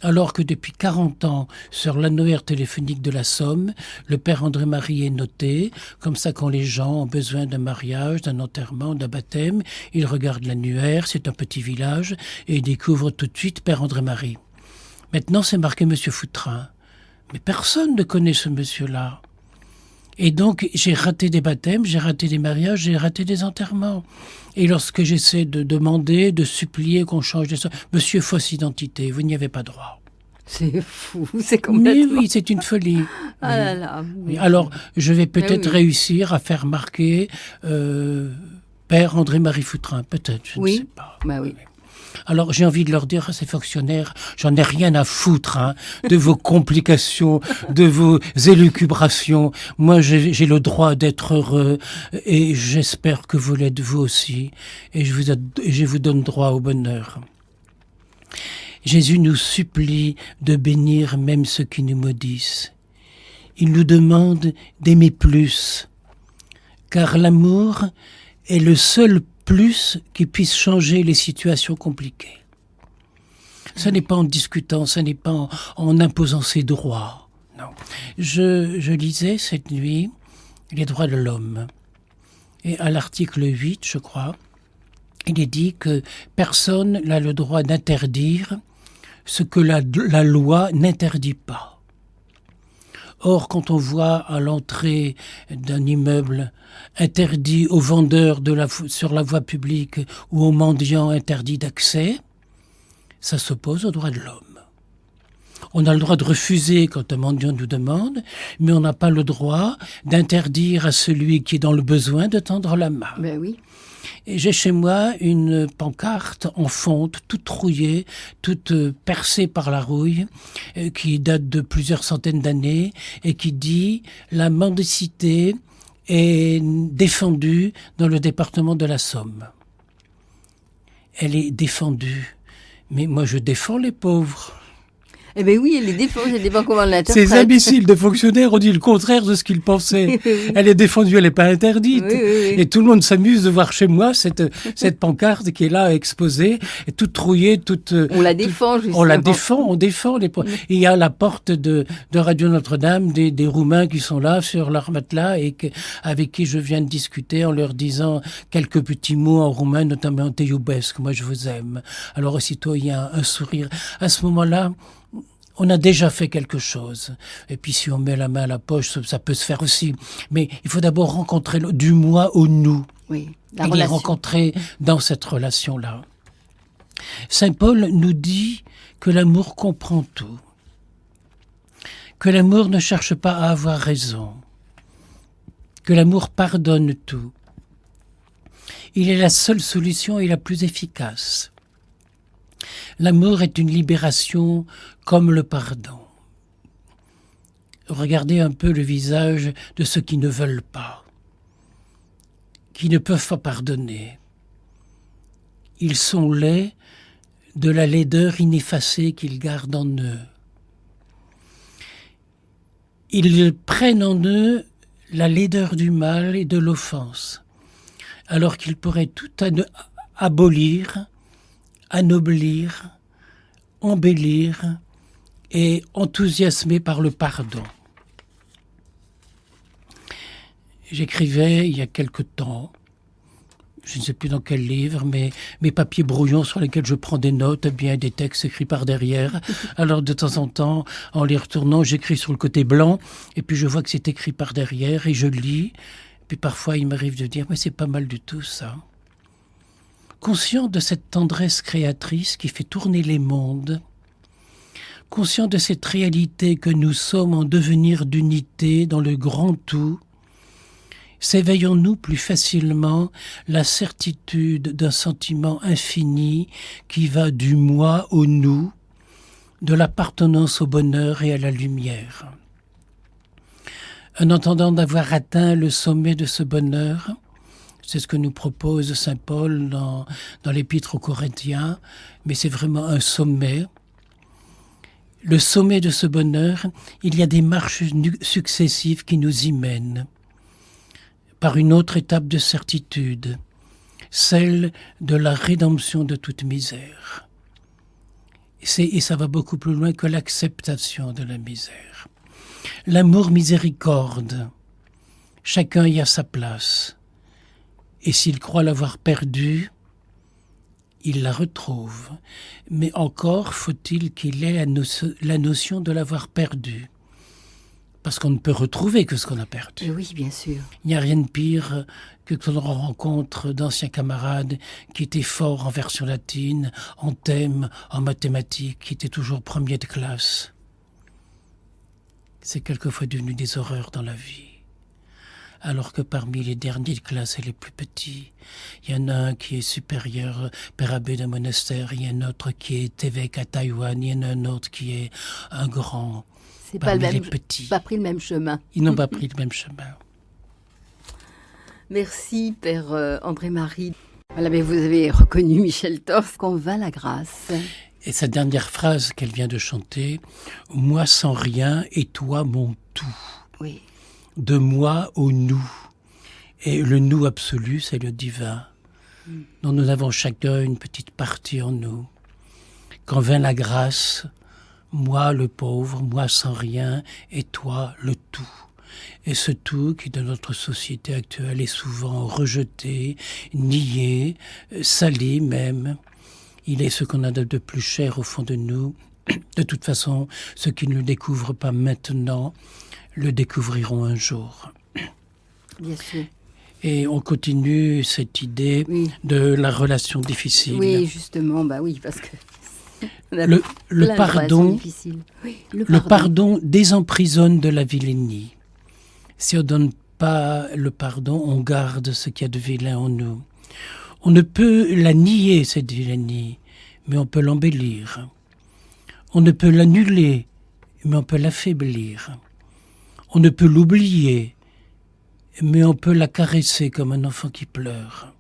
alors que depuis 40 ans, sur l'annuaire téléphonique de la Somme, le père André-Marie est noté, comme ça quand les gens ont besoin d'un mariage, d'un enterrement, d'un baptême, ils regardent l'annuaire, c'est un petit village, et ils découvrent tout de suite père André-Marie. Maintenant, c'est marqué Monsieur Foutrin. Mais personne ne connaît ce monsieur-là. Et donc, j'ai raté des baptêmes, j'ai raté des mariages, j'ai raté des enterrements. Et lorsque j'essaie de demander, de supplier qu'on change de ça, Monsieur fausse identité, vous n'y avez pas droit. C'est fou, c'est complètement... Mais oui, c'est une folie. Ah là là. Oui. Alors, je vais peut-être réussir à faire marquer Père André-Marie Foutrin, peut-être, je ne sais pas. Bah oui. Alors j'ai envie de leur dire à ces fonctionnaires, j'en ai rien à foutre de vos complications, de vos élucubrations. Moi j'ai le droit d'être heureux et j'espère que vous l'êtes vous aussi. Et je vous donne droit au bonheur. Jésus nous supplie de bénir même ceux qui nous maudissent. Il nous demande d'aimer plus, car l'amour est le seul plus qui puisse changer les situations compliquées. Ce n'est pas en discutant, ce n'est pas en imposant ses droits. Non. Je lisais cette nuit les droits de l'homme. Et à l'article 8, je crois, il est dit que personne n'a le droit d'interdire ce que la loi n'interdit pas. Or, quand on voit à l'entrée d'un immeuble interdit aux vendeurs sur la voie publique ou aux mendiants interdit d'accès, ça s'oppose aux droits de l'homme. On a le droit de refuser quand un mendiant nous demande, mais on n'a pas le droit d'interdire à celui qui est dans le besoin de tendre la main. Ben oui. Et j'ai chez moi une pancarte en fonte, toute rouillée, toute percée par la rouille, qui date de plusieurs centaines d'années et qui dit « La mendicité est défendue dans le département de la Somme ». Elle est défendue, mais moi je défends les pauvres. Eh bien oui, elle les défend, ça dépend comment on l'interprète. Ces imbéciles de fonctionnaires ont dit le contraire de ce qu'ils pensaient. Elle est défendue, elle n'est pas interdite. Oui. Et tout le monde s'amuse de voir chez moi cette pancarte qui est là exposée, et toute trouillée, toute... On la défend, justement. On défend. Il y a la porte de Radio Notre-Dame, des Roumains qui sont là sur leur matelas et avec qui je viens de discuter en leur disant quelques petits mots en roumain, notamment Te iubesc, moi je vous aime. Alors aussitôt il y a un sourire. À ce moment-là, on a déjà fait quelque chose. Et puis si on met la main à la poche, ça peut se faire aussi. Mais il faut d'abord rencontrer du moi au nous. Oui, et les rencontrer dans cette relation-là. Saint Paul nous dit que l'amour comprend tout. Que l'amour ne cherche pas à avoir raison. Que l'amour pardonne tout. Il est la seule solution et la plus efficace. L'amour est une libération comme le pardon. Regardez un peu le visage de ceux qui ne veulent pas, qui ne peuvent pas pardonner. Ils sont laids de la laideur ineffacée qu'ils gardent en eux. Ils prennent en eux la laideur du mal et de l'offense, alors qu'ils pourraient tout abolir, anoblir, embellir et enthousiasmer par le pardon. J'écrivais il y a quelque temps, je ne sais plus dans quel livre, mais mes papiers brouillons sur lesquels je prends des notes, bien des textes écrits par derrière. Alors de temps en temps, en les retournant, j'écris sur le côté blanc, et puis je vois que c'est écrit par derrière, et je lis. Puis parfois, il m'arrive de dire, mais c'est pas mal du tout ça. Conscient de cette tendresse créatrice qui fait tourner les mondes, conscient de cette réalité que nous sommes en devenir d'unité dans le grand tout, s'éveillons-nous plus facilement la certitude d'un sentiment infini qui va du moi au nous, de l'appartenance au bonheur et à la lumière. En entendant d'avoir atteint le sommet de ce bonheur, c'est ce que nous propose saint Paul dans l'Épître aux Corinthiens, mais c'est vraiment un sommet. Le sommet de ce bonheur, il y a des marches successives qui nous y mènent, par une autre étape de certitude, celle de la rédemption de toute misère. Et ça va beaucoup plus loin que l'acceptation de la misère. L'amour miséricorde, chacun y a sa place. Et s'il croit l'avoir perdue, il la retrouve. Mais encore faut-il qu'il ait la notion de l'avoir perdue. Parce qu'on ne peut retrouver que ce qu'on a perdu. Oui, bien sûr. Il n'y a rien de pire que quand on rencontre d'anciens camarades qui étaient forts en version latine, en thème, en mathématiques, qui étaient toujours premiers de classe. C'est quelquefois devenu des horreurs dans la vie. Alors que parmi les derniers de classe et les plus petits, il y en a un qui est supérieur, père abbé d'un monastère, il y en a un autre qui est évêque à Taïwan, il y en a un autre qui est un grand. C'est pas le même, petits. Pas pris le même chemin. Ils n'ont pas pris le même chemin. Merci, Père André-Marie. Voilà, mais vous avez reconnu Michel Torf, qu'on vint la grâce. Et sa dernière phrase qu'elle vient de chanter, « Moi sans rien et toi mon tout ». Oui. De moi au nous. Et le nous absolu, c'est le divin, dont nous avons chacun une petite partie en nous. Quand vint la grâce, moi le pauvre, moi sans rien, et toi le tout. Et ce tout qui, dans notre société actuelle, est souvent rejeté, nié, sali même. Il est ce qu'on a de plus cher au fond de nous. De toute façon, ceux qui ne le découvrent pas maintenant le découvriront un jour. Bien sûr. Et on continue cette idée de la relation difficile. Oui, justement, bah oui, parce que le pardon, oui, le pardon désemprisonne de la vilainie. Si on ne donne pas le pardon, on garde ce qu'il y a de vilain en nous. On ne peut la nier, cette vilainie, mais on peut l'embellir. On ne peut l'annuler, mais on peut l'affaiblir. On ne peut l'oublier, mais on peut la caresser comme un enfant qui pleure.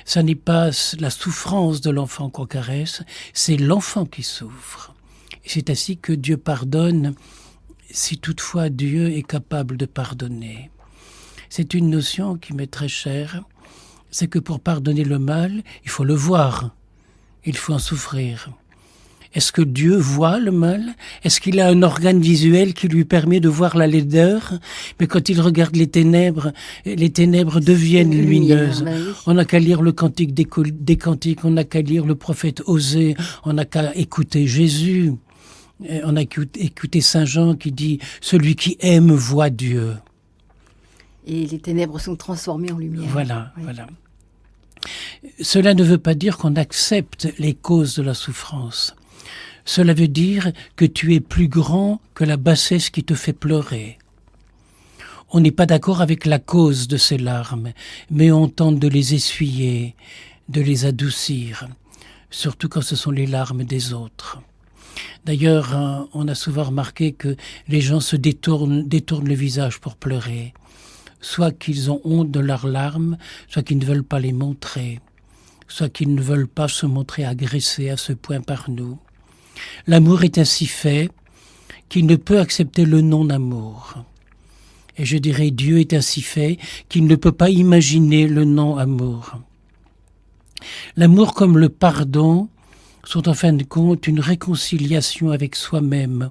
Ça n'est pas la souffrance de l'enfant qu'on caresse, c'est l'enfant qui souffre. C'est ainsi que Dieu pardonne, si toutefois Dieu est capable de pardonner. C'est une notion qui m'est très chère, c'est que pour pardonner le mal, il faut le voir, il faut en souffrir. Est-ce que Dieu voit le mal? Est-ce qu'il a un organe visuel qui lui permet de voir la laideur? Mais quand il regarde les ténèbres deviennent lumineuses. On n'a qu'à lire le Cantique des Cantiques, on n'a qu'à lire le prophète Osée, on n'a qu'à écouter Jésus. On a écouté Saint Jean qui dit « Celui qui aime voit Dieu ». Et les ténèbres sont transformées en lumière. Voilà. Cela ne veut pas dire qu'on accepte les causes de la souffrance. Cela veut dire que tu es plus grand que la bassesse qui te fait pleurer. On n'est pas d'accord avec la cause de ces larmes, mais on tente de les essuyer, de les adoucir, surtout quand ce sont les larmes des autres. D'ailleurs, on a souvent remarqué que les gens se détournent le visage pour pleurer. Soit qu'ils ont honte de leurs larmes, soit qu'ils ne veulent pas les montrer, soit qu'ils ne veulent pas se montrer agressés à ce point par nous. L'amour est ainsi fait qu'il ne peut accepter le non-amour. Et je dirais, Dieu est ainsi fait qu'il ne peut pas imaginer le non-amour. L'amour comme le pardon sont en fin de compte une réconciliation avec soi-même,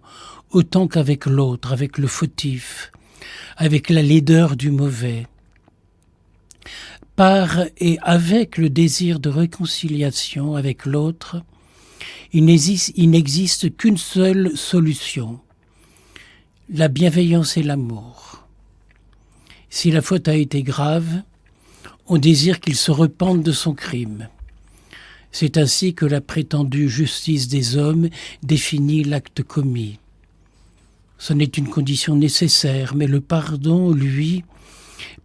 autant qu'avec l'autre, avec le fautif, avec la laideur du mauvais. Par et avec le désir de réconciliation avec l'autre, il n'existe qu'une seule solution, la bienveillance et l'amour. Si la faute a été grave, on désire qu'il se repente de son crime. C'est ainsi que la prétendue justice des hommes définit l'acte commis. Ce n'est une condition nécessaire, mais le pardon, lui,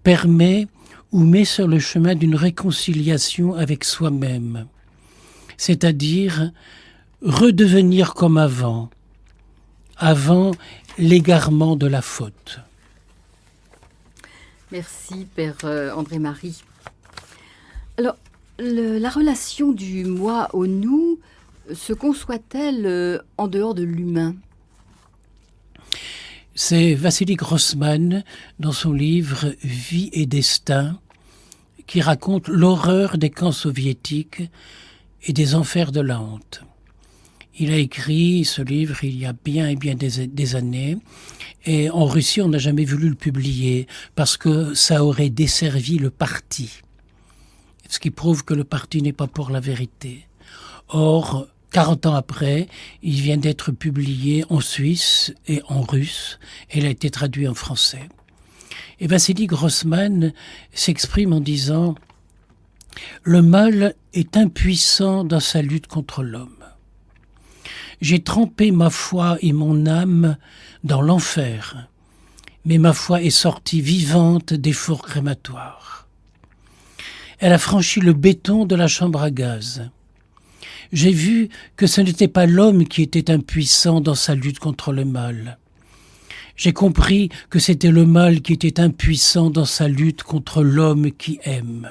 permet ou met sur le chemin d'une réconciliation avec soi-même, c'est-à-dire redevenir comme avant l'égarement de la faute. Merci, Père André-Marie. Alors, la relation du moi au nous se conçoit-elle en dehors de l'humain ? C'est Vassili Grossman, dans son livre « Vie et destin », qui raconte l'horreur des camps soviétiques et des enfers de la honte. Il a écrit ce livre il y a bien des années, et en Russie, on n'a jamais voulu le publier parce que ça aurait desservi le parti, ce qui prouve que le parti n'est pas pour la vérité. Or, 40 ans après, il vient d'être publié en Suisse et en russe, et il a été traduit en français. Et Vassili Grossman s'exprime en disant « Le mal est impuissant dans sa lutte contre l'homme. J'ai trempé ma foi et mon âme dans l'enfer, mais ma foi est sortie vivante des fours crématoires. Elle a franchi le béton de la chambre à gaz. J'ai vu que ce n'était pas l'homme qui était impuissant dans sa lutte contre le mal. J'ai compris que c'était le mal qui était impuissant dans sa lutte contre l'homme qui aime.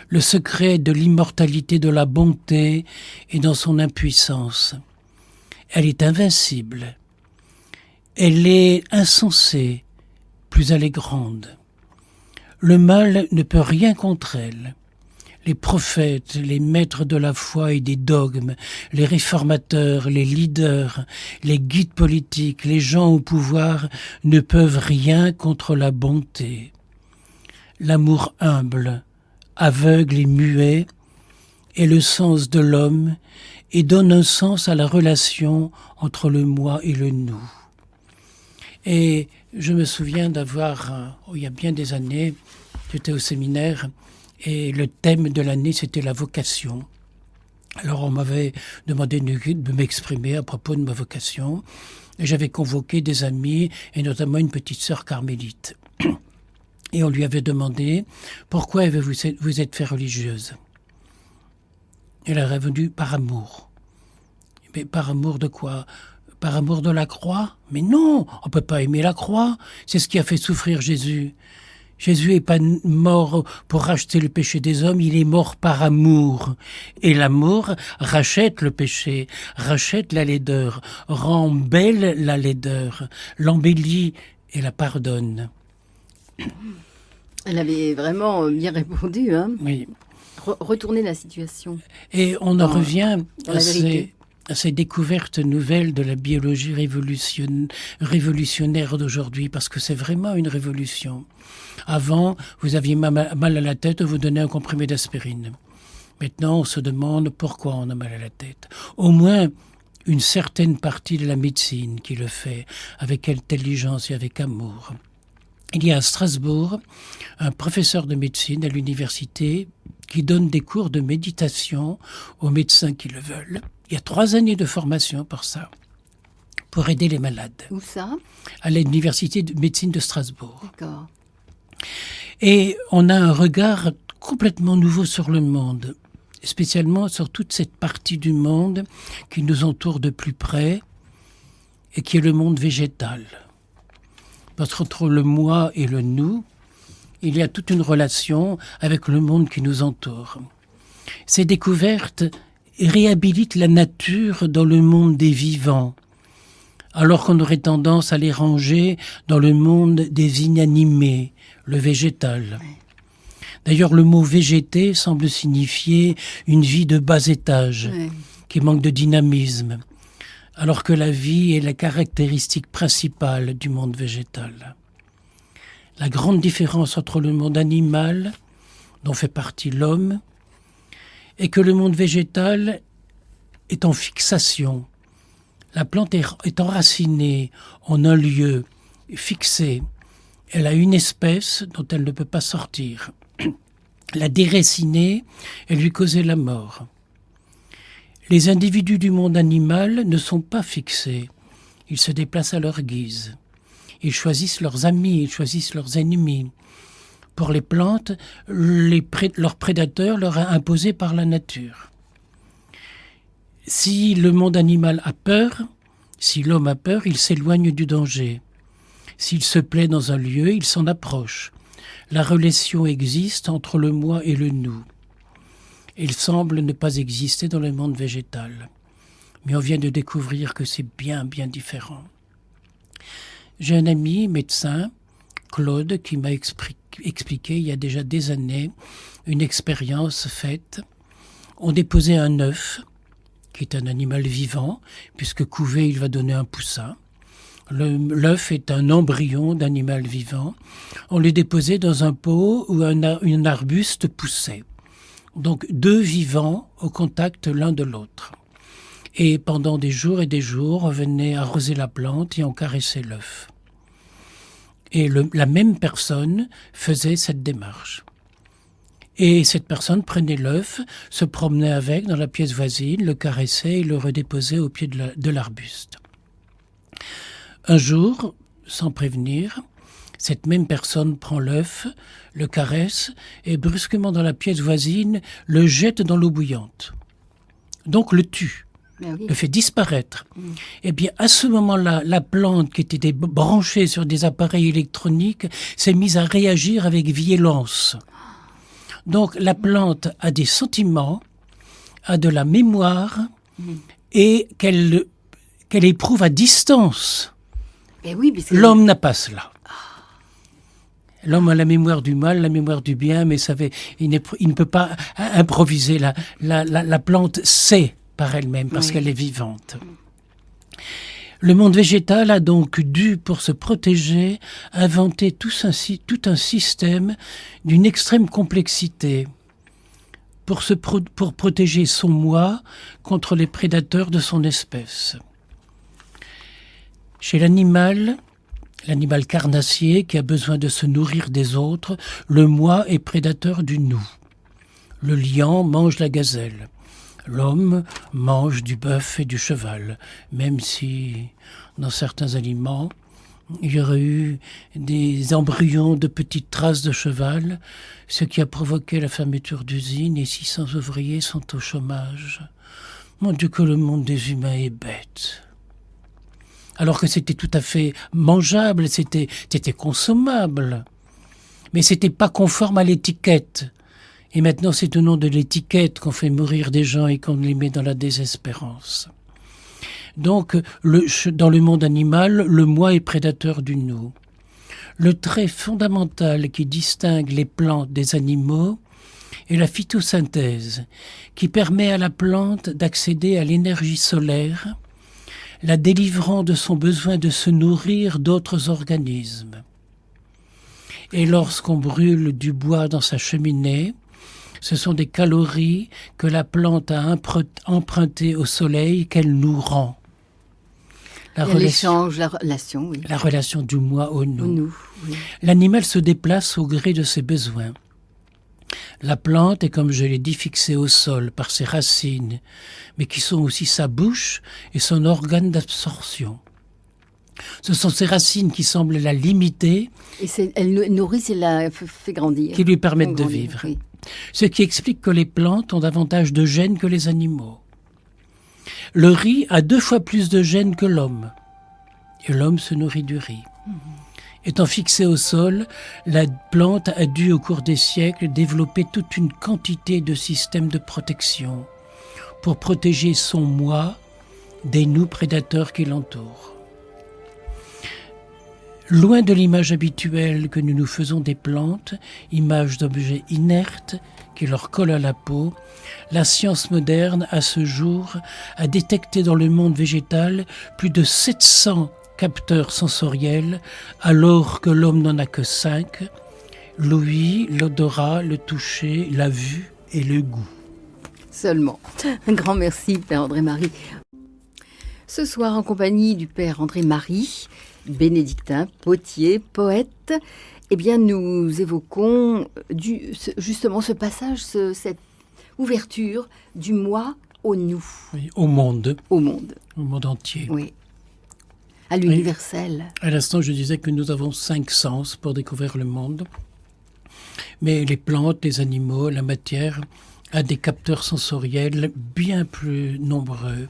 Le secret de l'immortalité de la bonté est dans son impuissance. Elle est invincible. Elle est insensée, plus elle est grande. Le mal ne peut rien contre elle. Les prophètes, les maîtres de la foi et des dogmes, les réformateurs, les leaders, les guides politiques, les gens au pouvoir ne peuvent rien contre la bonté. L'amour humble, aveugle et muet est le sens de l'homme et donne un sens à la relation entre le moi et le nous. Et je me souviens d'avoir, il y a bien des années, j'étais au séminaire et le thème de l'année c'était la vocation. Alors on m'avait demandé de m'exprimer à propos de ma vocation et j'avais convoqué des amis et notamment une petite sœur carmélite. Et on lui avait demandé « Pourquoi vous êtes fait religieuse ?» Elle a répondu « Par amour. » Mais par amour de quoi ? Par amour de la croix ? Mais non, on ne peut pas aimer la croix. C'est ce qui a fait souffrir Jésus. Jésus n'est pas mort pour racheter le péché des hommes, il est mort par amour. Et l'amour rachète le péché, rachète la laideur, rend belle la laideur, l'embellit et la pardonne. Elle avait vraiment bien répondu, hein. Oui. Retourner la situation. Et on en revient à ces découvertes nouvelles de la biologie révolutionnaire d'aujourd'hui, parce que c'est vraiment une révolution. Avant, vous aviez mal à la tête, on vous donnait un comprimé d'aspirine. Maintenant, on se demande pourquoi on a mal à la tête. Au moins, une certaine partie de la médecine qui le fait, avec intelligence et avec amour. Il y a à Strasbourg un professeur de médecine à l'université qui donne des cours de méditation aux médecins qui le veulent. Il y a 3 années de formation pour ça, pour aider les malades. Où ça ? À l'université de médecine de Strasbourg. D'accord. Et on a un regard complètement nouveau sur le monde, spécialement sur toute cette partie du monde qui nous entoure de plus près et qui est le monde végétal. Parce qu'entre le moi et le nous, il y a toute une relation avec le monde qui nous entoure. Ces découvertes réhabilitent la nature dans le monde des vivants, alors qu'on aurait tendance à les ranger dans le monde des inanimés, le végétal. D'ailleurs, le mot végéter semble signifier une vie de bas étage, qui manque de dynamisme, alors que la vie est la caractéristique principale du monde végétal. La grande différence entre le monde animal, dont fait partie l'homme, est que le monde végétal est en fixation. La plante est enracinée en un lieu fixé. Elle a une espèce dont elle ne peut pas sortir. La déraciner et lui causer la mort. Les individus du monde animal ne sont pas fixés. Ils se déplacent à leur guise. Ils choisissent leurs amis, ils choisissent leurs ennemis. Pour les plantes, leurs prédateurs leur est imposé par la nature. Si le monde animal a peur, si l'homme a peur, il s'éloigne du danger. S'il se plaît dans un lieu, il s'en approche. La relation existe entre le moi et le nous. Il semble ne pas exister dans le monde végétal. Mais on vient de découvrir que c'est bien, bien différent. J'ai un ami médecin, Claude, qui m'a expliqué il y a déjà des années une expérience faite. On déposait un œuf, qui est un animal vivant, puisque couvé, il va donner un poussin. L'œuf est un embryon d'animal vivant. On le déposait dans un pot où un arbuste poussait. Donc 2 vivants au contact l'un de l'autre. Et pendant des jours et des jours, on venait arroser la plante et on caressait l'œuf. Et la même personne faisait cette démarche. Et cette personne prenait l'œuf, se promenait avec dans la pièce voisine, le caressait et le redéposait au pied de l'arbuste. Un jour, sans prévenir, cette même personne prend l'œuf, le caresse et brusquement dans la pièce voisine, le jette dans l'eau bouillante. Donc le tue. Le fait disparaître. Eh bien, à ce moment-là, la plante qui était branchée sur des appareils électroniques s'est mise à réagir avec violence. Donc, la plante a des sentiments, a de la mémoire et qu'elle éprouve à distance. L'homme n'a pas cela. L'homme a la mémoire du mal, la mémoire du bien, mais il ne peut pas improviser. La plante sait par elle-même, parce qu'elle est vivante. Le monde végétal a donc dû, pour se protéger, inventer tout un système d'une extrême complexité pour protéger son moi contre les prédateurs de son espèce. Chez l'animal carnassier qui a besoin de se nourrir des autres, le moi est prédateur du nous. Le lion mange la gazelle. L'homme mange du bœuf et du cheval, même si dans certains aliments, il y aurait eu des embryons de petites traces de cheval, ce qui a provoqué la fermeture d'usines et 600 ouvriers sont au chômage. Mon Dieu, que le monde des humains est bête. Alors que c'était tout à fait mangeable, c'était consommable. Mais c'était pas conforme à l'étiquette. Et maintenant, c'est au nom de l'étiquette qu'on fait mourir des gens et qu'on les met dans la désespérance. Donc, dans le monde animal, le moi est prédateur du nous. Le trait fondamental qui distingue les plantes des animaux est la phytosynthèse, qui permet à la plante d'accéder à l'énergie solaire, la délivrant de son besoin de se nourrir d'autres organismes. Et lorsqu'on brûle du bois dans sa cheminée, ce sont des calories que la plante a empruntées au soleil qu'elle nous rend. L'échange, la relation, oui. La relation du moi au nous. Au nous, oui. L'animal se déplace au gré de ses besoins. La plante est, comme je l'ai dit, fixée au sol par ses racines, mais qui sont aussi sa bouche et son organe d'absorption. Ce sont ces racines qui semblent la limiter. Et elle nourrit et la fait grandir. Qui lui permettent de vivre. Oui. Ce qui explique que les plantes ont davantage de gènes que les animaux. Le riz a 2 fois plus de gènes que l'homme. Et l'homme se nourrit du riz. Étant fixée au sol, la plante a dû, au cours des siècles, développer toute une quantité de systèmes de protection pour protéger son moi des nous prédateurs qui l'entourent. Loin de l'image habituelle que nous nous faisons des plantes, image d'objets inertes qui leur collent à la peau, la science moderne, à ce jour, a détecté dans le monde végétal plus de 700 capteurs sensoriels, alors que l'homme n'en a que 5, l'ouïe, l'odorat, le toucher, la vue et le goût. Seulement. Un grand merci, Père André-Marie. Ce soir, en compagnie du Père André-Marie, bénédictin, potier, poète, eh bien, nous évoquons justement ce passage, cette ouverture du moi au nous. Oui, au monde. Au monde. Au monde entier. Oui. À l'universel. Oui. À l'instant, je disais que nous avons 5 sens pour découvrir le monde. Mais les plantes, les animaux, la matière a des capteurs sensoriels bien plus nombreux.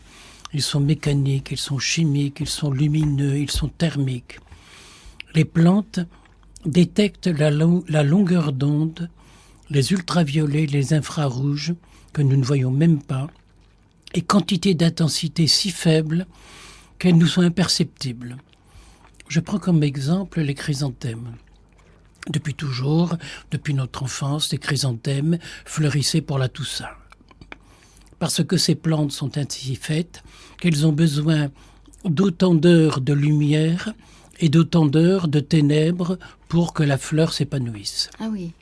Ils sont mécaniques, ils sont chimiques, ils sont lumineux, ils sont thermiques. Les plantes détectent la longueur d'onde, les ultraviolets, les infrarouges, que nous ne voyons même pas, et quantité d'intensité si faible qu'elles nous sont imperceptibles. Je prends comme exemple les chrysanthèmes. Depuis toujours, depuis notre enfance, les chrysanthèmes fleurissaient pour la Toussaint. Parce que ces plantes sont ainsi faites qu'elles ont besoin d'autant d'heures de lumière et d'autant d'heures de ténèbres pour que la fleur s'épanouisse. Ah oui.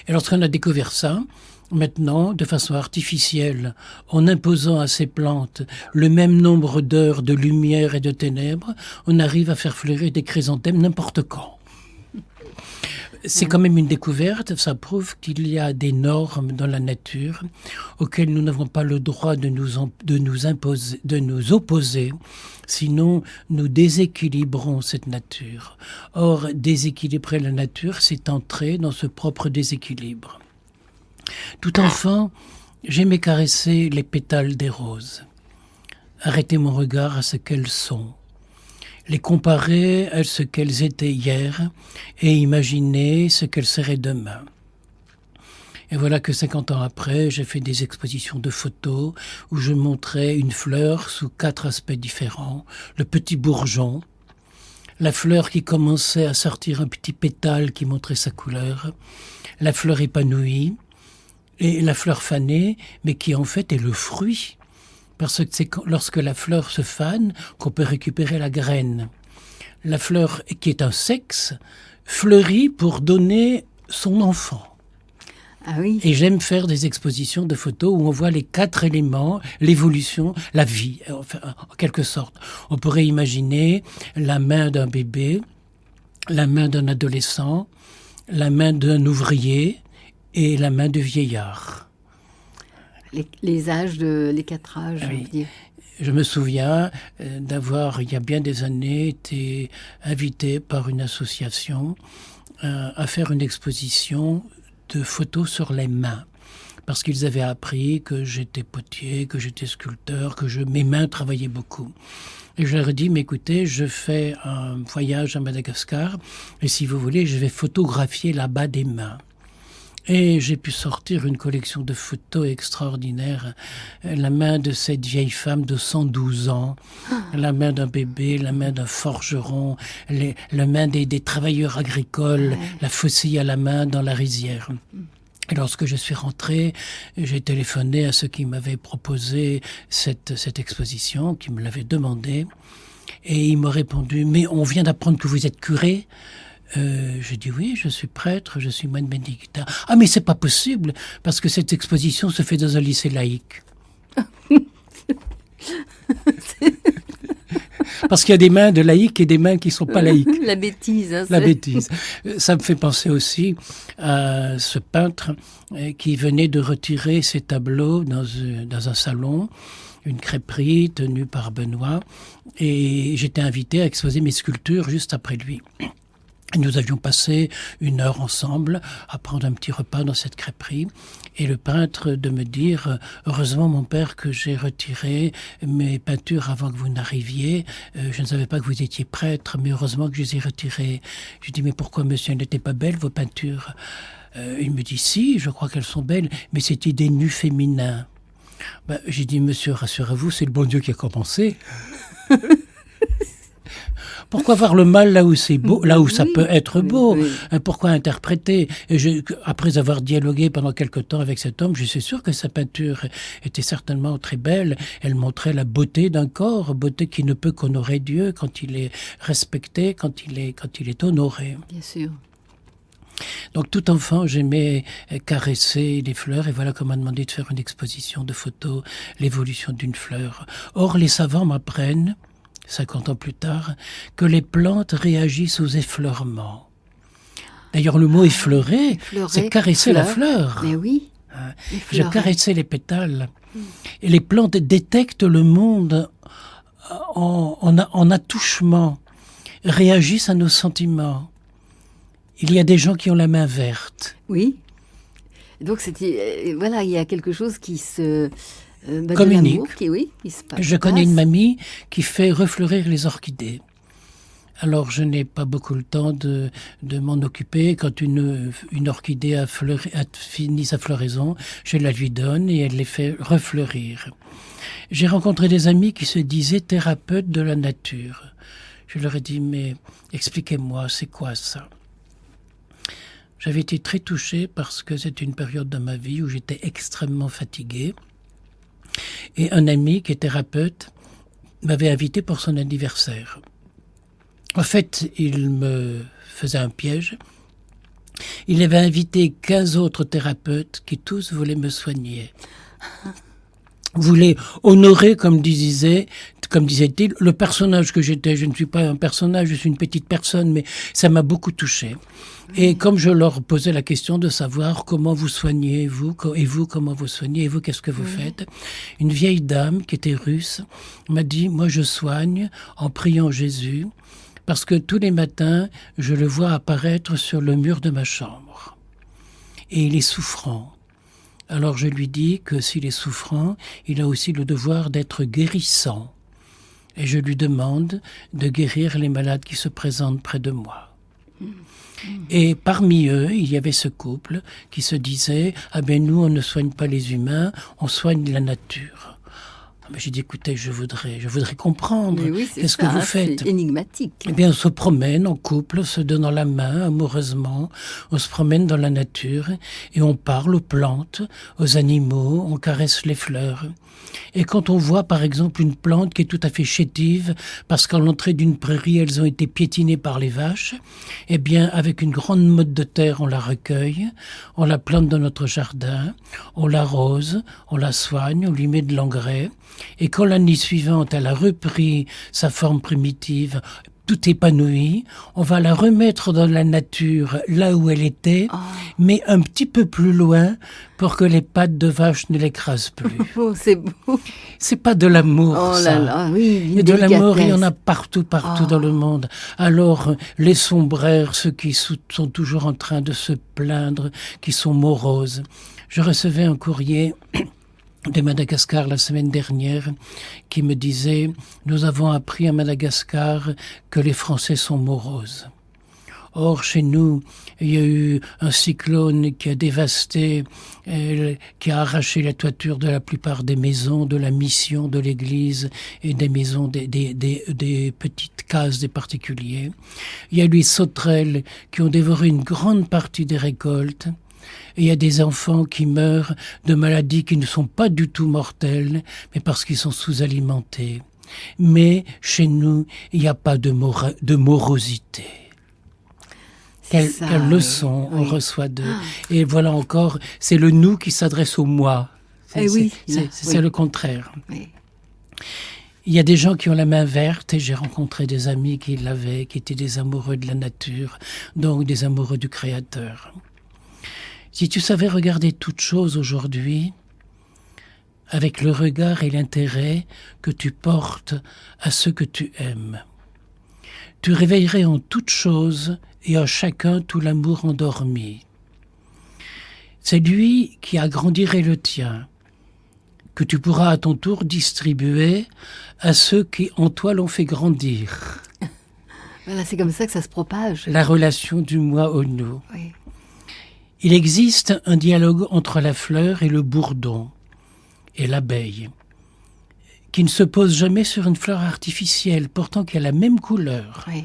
Et lorsqu'on a découvert ça, maintenant, de façon artificielle, en imposant à ces plantes le même nombre d'heures de lumière et de ténèbres, on arrive à faire fleurir des chrysanthèmes n'importe quand. C'est quand même une découverte, ça prouve qu'il y a des normes dans la nature auxquelles nous n'avons pas le droit de nous opposer, sinon nous déséquilibrons cette nature. Or, déséquilibrer la nature, c'est entrer dans ce propre déséquilibre. Tout enfant, j'aimais caresser les pétales des roses, arrêter mon regard à ce qu'elles sont, les comparer à ce qu'elles étaient hier et imaginer ce qu'elles seraient demain. Et voilà que 50 ans après, j'ai fait des expositions de photos où je montrais une fleur sous 4 aspects différents. Le petit bourgeon, la fleur qui commençait à sortir un petit pétale qui montrait sa couleur, la fleur épanouie et la fleur fanée, mais qui en fait est le fruit. Parce que c'est lorsque la fleur se fane qu'on peut récupérer la graine. La fleur, qui est un sexe, fleurit pour donner son enfant. Ah oui. Et j'aime faire des expositions de photos où on voit les 4 éléments, l'évolution, la vie, enfin, en quelque sorte. On pourrait imaginer la main d'un bébé, la main d'un adolescent, la main d'un ouvrier et la main du vieillard. Les âges, les 4 âges, oui. je veux dire. Je me souviens d'avoir, il y a bien des années, été invité par une association à faire une exposition de photos sur les mains. parce qu'ils avaient appris que j'étais potier, que j'étais sculpteur, mes mains travaillaient beaucoup. Et je leur ai dit, mais écoutez, je fais un voyage à Madagascar, et si vous voulez, je vais photographier là-bas des mains. Et j'ai pu sortir une collection de photos extraordinaires. La main de cette vieille femme de 112 ans, la main d'un bébé, la main d'un forgeron, la main des travailleurs agricoles, la faucille à la main dans la rizière. Et lorsque je suis rentré, j'ai téléphoné à ceux qui m'avaient proposé cette exposition, qui me l'avaient demandé. Et ils m'ont répondu, mais on vient d'apprendre que vous êtes curé. J'ai dit oui, je suis prêtre, je suis moine bénédictin. Ah mais c'est pas possible, parce que cette exposition se fait dans un lycée laïque. Parce qu'il y a des mains de laïcs et des mains qui sont pas laïques. La bêtise. Hein, la bêtise. Ça me fait penser aussi à ce peintre qui venait de retirer ses tableaux dans un salon, une crêperie tenue par Benoît, et j'étais invité à exposer mes sculptures juste après lui. Nous avions passé 1 heure ensemble à prendre un petit repas dans cette crêperie et le peintre de me dire « Heureusement mon père que j'ai retiré mes peintures avant que vous n'arriviez. Je ne savais pas que vous étiez prêtre, mais heureusement que je les ai retirées. » Je dis « Mais pourquoi monsieur, elles n'étaient pas belles vos peintures ?» Il me dit « Si, je crois qu'elles sont belles, mais c'était des nus féminins. » J'ai dit « Monsieur, rassurez-vous, c'est le bon Dieu qui a commencé. » Pourquoi voir le mal là où c'est beau, là où ça peut être beau? Pourquoi interpréter? Après avoir dialogué pendant quelque temps avec cet homme, je suis sûr que sa peinture était certainement très belle. Elle montrait la beauté d'un corps, beauté qui ne peut qu'honorer Dieu quand il est respecté, quand il est honoré. Bien sûr. Donc tout enfant, j'aimais caresser les fleurs et voilà qu'on m'a demandé de faire une exposition de photos, l'évolution d'une fleur. Or, les savants m'apprennent 50 ans plus tard, que les plantes réagissent aux effleurements. D'ailleurs, le mot effleurer, c'est caresser la fleur. Mais oui. Je caressais les pétales. Et les plantes détectent le monde en attouchement, réagissent à nos sentiments. Il y a des gens qui ont la main verte. Oui. Donc, voilà, il y a quelque chose qui se... communique. Qui se passe. Je connais une mamie qui fait refleurir les orchidées. Alors je n'ai pas beaucoup le temps de m'en occuper. Quand une orchidée a fini sa floraison, je la lui donne et elle les fait refleurir. J'ai rencontré des amis qui se disaient thérapeutes de la nature. Je leur ai dit, mais expliquez-moi, c'est quoi ça? J'avais été très touché parce que c'est une période de ma vie où j'étais extrêmement fatigué. Et un ami qui est thérapeute m'avait invité pour son anniversaire. En fait, il me faisait un piège. Il avait invité 15 autres thérapeutes qui tous voulaient me soigner. Voulaient honorer, comme disait-il, le personnage que j'étais. Je ne suis pas un personnage, je suis une petite personne, mais ça m'a beaucoup touché. Et comme je leur posais la question de savoir comment vous soignez, vous, comment vous soignez, et vous, qu'est-ce que vous faites? Une vieille dame qui était russe m'a dit, moi je soigne en priant Jésus, parce que tous les matins, je le vois apparaître sur le mur de ma chambre. Et il est souffrant. Alors je lui dis que s'il est souffrant, il a aussi le devoir d'être guérissant. Et je lui demande de guérir les malades qui se présentent près de moi. Et parmi eux, il y avait ce couple qui se disait « Ah ben nous, on ne soigne pas les humains, on soigne la nature. » J'ai dit, écoutez, je voudrais comprendre. Oui, qu'est-ce que vous faites? C'est énigmatique. Eh bien, on se promène en couple, se donnant la main amoureusement. On se promène dans la nature et on parle aux plantes, aux animaux, on caresse les fleurs. Et quand on voit, par exemple, une plante qui est tout à fait chétive, parce qu'à l'entrée d'une prairie, elles ont été piétinées par les vaches, eh bien, avec une grande motte de terre, on la recueille, on la plante dans notre jardin, on l'arrose, on la soigne, on lui met de l'engrais. Et quand l'année suivante, elle a repris sa forme primitive, tout épanoui, on va la remettre dans la nature, là où elle était, mais un petit peu plus loin, pour que les pattes de vache ne l'écrasent plus. Oh, c'est beau. C'est pas de l'amour, ça. Là, oui, et de l'amour, il y en a partout dans le monde. Alors, les sombraires, ceux qui sont toujours en train de se plaindre, qui sont moroses, Je recevais un courrier de Madagascar la semaine dernière qui me disait « Nous avons appris à Madagascar que les Français sont moroses ». Or, chez nous, il y a eu un cyclone qui a dévasté, qui a arraché la toiture de la plupart des maisons, de la mission, de l'église et des maisons, des petites cases des particuliers. Il y a eu les sauterelles qui ont dévoré une grande partie des récoltes. Et il y a des enfants qui meurent de maladies qui ne sont pas du tout mortelles, mais parce qu'ils sont sous-alimentés. Mais chez nous, il n'y a pas de morosité. Quelle leçon on reçoit d'eux. Et voilà encore, c'est le nous qui s'adresse au moi. C'est le contraire. Oui. Il y a des gens qui ont la main verte, et j'ai rencontré des amis qui l'avaient, qui étaient des amoureux de la nature, donc des amoureux du Créateur. Si tu savais regarder toute chose aujourd'hui, avec le regard et l'intérêt que tu portes à ce que tu aimes, tu réveillerais en toute chose et en chacun tout l'amour endormi. C'est lui qui agrandirait le tien, que tu pourras à ton tour distribuer à ceux qui en toi l'ont fait grandir. Voilà, c'est comme ça que ça se propage. La relation du moi au nous. Oui. Il existe un dialogue entre la fleur et le bourdon et l'abeille, qui ne se pose jamais sur une fleur artificielle, pourtant qui a la même couleur. Oui.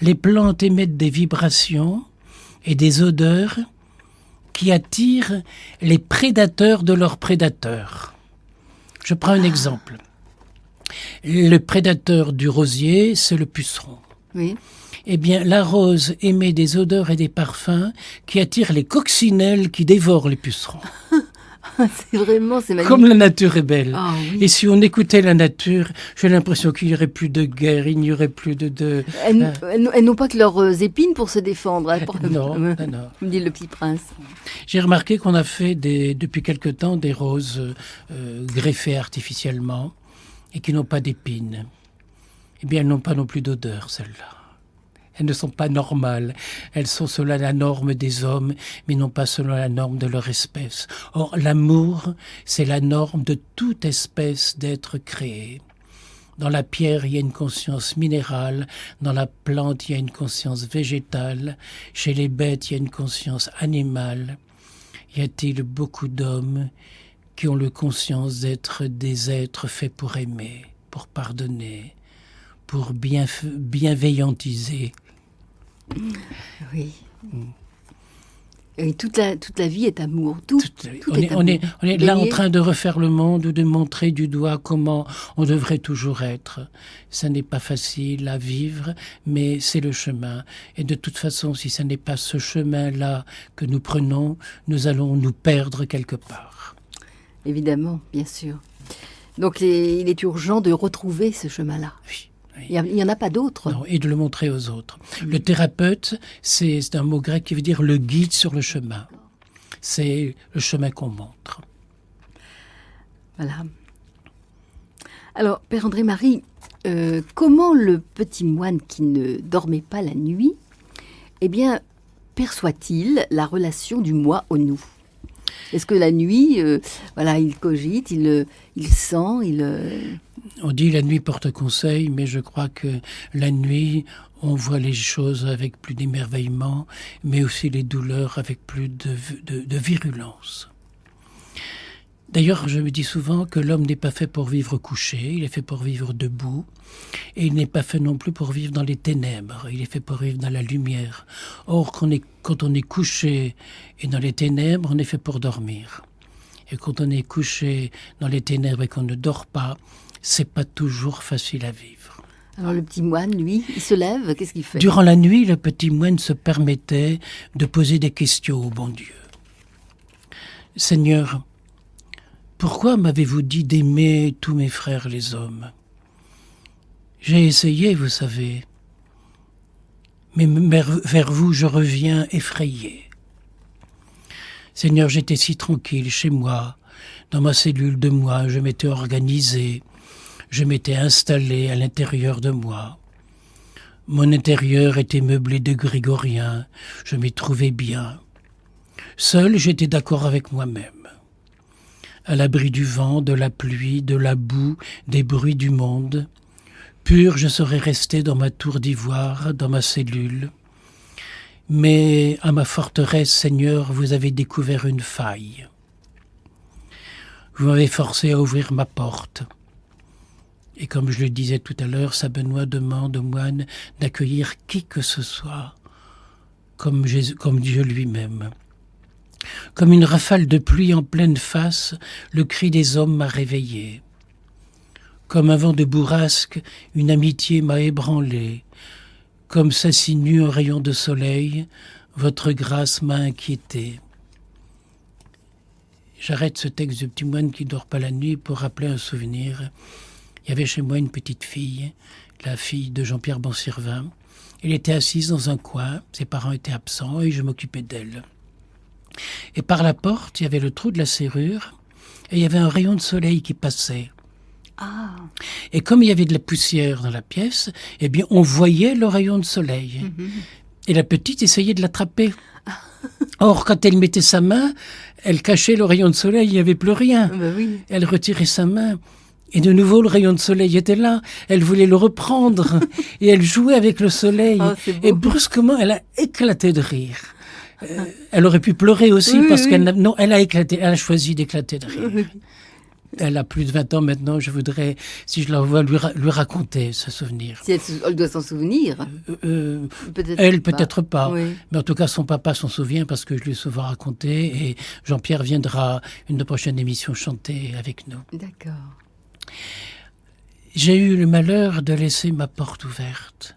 Les plantes émettent des vibrations et des odeurs qui attirent les prédateurs de leurs prédateurs. Je prends un exemple. Le prédateur du rosier, c'est le puceron. Oui. Eh bien, la rose émet des odeurs et des parfums qui attirent les coccinelles qui dévorent les pucerons. C'est magnifique. Comme la nature est belle. Oh, oui. Et si on écoutait la nature, j'ai l'impression qu'il n'y aurait plus de guerre, il n'y aurait plus de... Elles n'ont pas que leurs épines pour se défendre. Hein, non. Comme dit le petit prince. J'ai remarqué qu'on a fait depuis quelque temps des roses greffées artificiellement et qui n'ont pas d'épines. Eh bien, elles n'ont pas non plus d'odeur, celles-là. Elles ne sont pas normales. Elles sont selon la norme des hommes, mais non pas selon la norme de leur espèce. Or, l'amour, c'est la norme de toute espèce d'être créée. Dans la pierre, il y a une conscience minérale. Dans la plante, il y a une conscience végétale. Chez les bêtes, il y a une conscience animale. Y a-t-il beaucoup d'hommes qui ont la conscience d'être des êtres faits pour aimer, pour pardonner, pour bienveillantiser? Oui. Et toute la vie est amour. On est là en train de refaire le monde, de montrer du doigt comment on devrait toujours être. Ça n'est pas facile à vivre, mais c'est le chemin. Et de toute façon, si ce n'est pas ce chemin-là que nous prenons, nous allons nous perdre quelque part. Évidemment, bien sûr. Donc il est urgent de retrouver ce chemin-là. Oui. Il n'y en a pas d'autre. Non, et de le montrer aux autres. Le thérapeute, c'est un mot grec qui veut dire le guide sur le chemin. C'est le chemin qu'on montre. Voilà. Alors, Père André-Marie, comment le petit moine qui ne dormait pas la nuit, perçoit-il la relation du moi au nous ? Est-ce que la nuit, il cogite, il sent, On dit la nuit porte conseil, mais je crois que la nuit, on voit les choses avec plus d'émerveillement, mais aussi les douleurs avec plus de virulence. D'ailleurs, je me dis souvent que l'homme n'est pas fait pour vivre couché, il est fait pour vivre debout, et il n'est pas fait non plus pour vivre dans les ténèbres, il est fait pour vivre dans la lumière. Or, quand on est couché et dans les ténèbres, on est fait pour dormir. Et quand on est couché dans les ténèbres et qu'on ne dort pas, c'est pas toujours facile à vivre. Alors le petit moine, lui, il se lève, qu'est-ce qu'il fait ? Durant la nuit, le petit moine se permettait de poser des questions au bon Dieu. Seigneur, pourquoi m'avez-vous dit d'aimer tous mes frères les hommes ? J'ai essayé, vous savez, mais vers vous je reviens effrayé. Seigneur, j'étais si tranquille chez moi, dans ma cellule de moi, je m'étais organisé, je m'étais installé à l'intérieur de moi. Mon intérieur était meublé de grégorien, je m'y trouvais bien. Seul, j'étais d'accord avec moi-même. À l'abri du vent, de la pluie, de la boue, des bruits du monde, pur, je serais resté dans ma tour d'ivoire, dans ma cellule. Mais à ma forteresse, Seigneur, vous avez découvert une faille. Vous m'avez forcé à ouvrir ma porte. Et comme je le disais tout à l'heure, saint Benoît demande aux moines d'accueillir qui que ce soit, comme Dieu lui-même. Comme une rafale de pluie en pleine face, le cri des hommes m'a réveillé. Comme un vent de bourrasque, une amitié m'a ébranlé. Comme s'insinue un rayon de soleil, votre grâce m'a inquiété. J'arrête ce texte du petit moine qui ne dort pas la nuit pour rappeler un souvenir. Il y avait chez moi une petite fille, la fille de Jean-Pierre Bansirvin. Elle était assise dans un coin, ses parents étaient absents et je m'occupais d'elle. Et par la porte, il y avait le trou de la serrure et il y avait un rayon de soleil qui passait. Ah. Et comme il y avait de la poussière dans la pièce, eh bien, on voyait le rayon de soleil. Et la petite essayait de l'attraper. Or, quand elle mettait sa main, elle cachait le rayon de soleil, il n'y avait plus rien. Ben oui. Elle retirait sa main. Et de nouveau, le rayon de soleil était là. Elle voulait le reprendre. Et elle jouait avec le soleil. Oh, c'est beau. Et brusquement, elle a éclaté de rire. Elle aurait pu pleurer aussi parce qu'elle non, elle a éclaté. Elle a choisi d'éclater de rire. Elle a plus de 20 ans maintenant. Je voudrais, si je la vois, lui raconter ce souvenir. Si elle doit s'en souvenir. Peut-être pas. Oui. Mais en tout cas, son papa s'en souvient parce que je lui ai souvent raconté. Et Jean-Pierre viendra une prochaine émission chanter avec nous. D'accord. J'ai eu le malheur de laisser ma porte ouverte.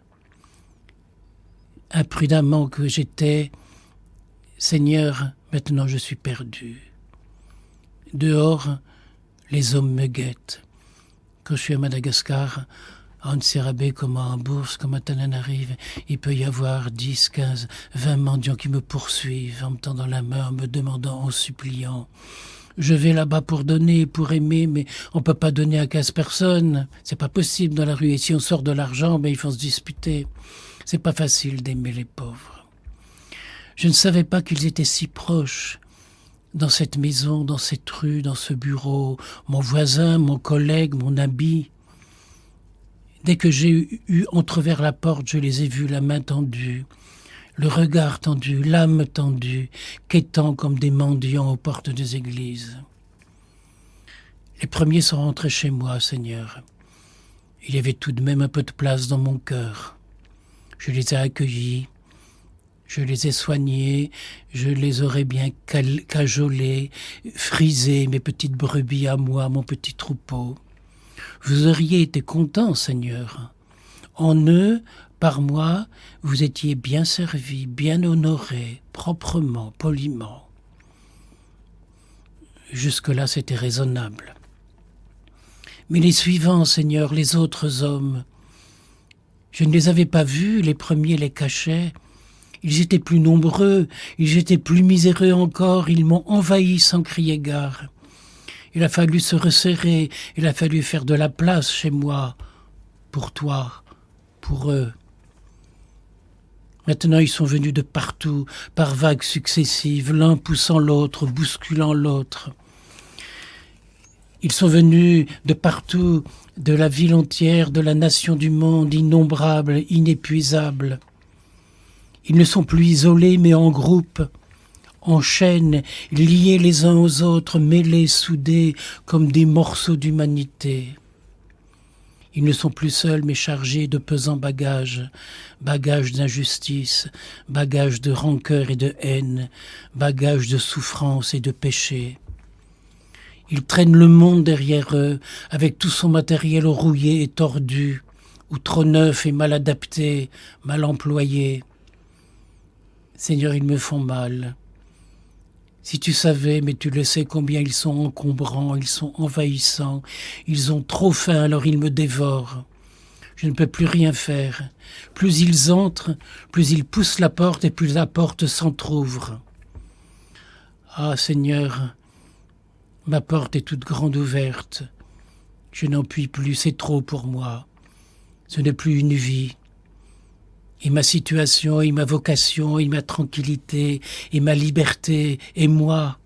Imprudemment que j'étais, Seigneur, maintenant je suis perdu. Dehors, les hommes me guettent. Quand je suis à Madagascar, à Antsirabe comme à Bourse, comme à Tananarive, il peut y avoir 10, 15, 20 mendiants qui me poursuivent en me tendant la main, en me demandant, en suppliant. Je vais là-bas pour donner, pour aimer, mais on peut pas donner à 15 personnes. C'est pas possible dans la rue. Et si on sort de l'argent, ben, il faut se disputer. C'est pas facile d'aimer les pauvres. Je ne savais pas qu'ils étaient si proches. Dans cette maison, dans cette rue, dans ce bureau, mon voisin, mon collègue, mon ami. Dès que j'ai eu entrevers la porte, je les ai vus, la main tendue, le regard tendu, l'âme tendue, quêtant comme des mendiants aux portes des églises. Les premiers sont rentrés chez moi, Seigneur. Il y avait tout de même un peu de place dans mon cœur. Je les ai accueillis, je les ai soignés, je les aurais bien cajolés, frisés, mes petites brebis à moi, mon petit troupeau. Vous auriez été content, Seigneur. En eux, par moi, vous étiez bien servis, bien honorés, proprement, poliment. Jusque-là, c'était raisonnable. Mais les suivants, Seigneur, les autres hommes, je ne les avais pas vus, les premiers les cachaient. Ils étaient plus nombreux, ils étaient plus miséreux encore, ils m'ont envahi sans crier gare. Il a fallu se resserrer, il a fallu faire de la place chez moi, pour toi, pour eux. Maintenant, ils sont venus de partout, par vagues successives, l'un poussant l'autre, bousculant l'autre. Ils sont venus de partout, de la ville entière, de la nation du monde, innombrables, inépuisables. Ils ne sont plus isolés, mais en groupe, en chaîne, liés les uns aux autres, mêlés, soudés, comme des morceaux d'humanité. Ils ne sont plus seuls, mais chargés de pesants bagages, bagages d'injustice, bagages de rancœur et de haine, bagages de souffrance et de péché. Ils traînent le monde derrière eux, avec tout son matériel rouillé et tordu, ou trop neuf et mal adapté, mal employé. Seigneur, ils me font mal. Si tu savais, mais tu le sais combien ils sont encombrants, ils sont envahissants, ils ont trop faim, alors ils me dévorent. Je ne peux plus rien faire. Plus ils entrent, plus ils poussent la porte et plus la porte s'entr'ouvre. Ah, Seigneur, ma porte est toute grande ouverte. Je n'en puis plus, c'est trop pour moi. Ce n'est plus une vie. et ma situation, et ma vocation, et ma tranquillité, et ma liberté, et moi.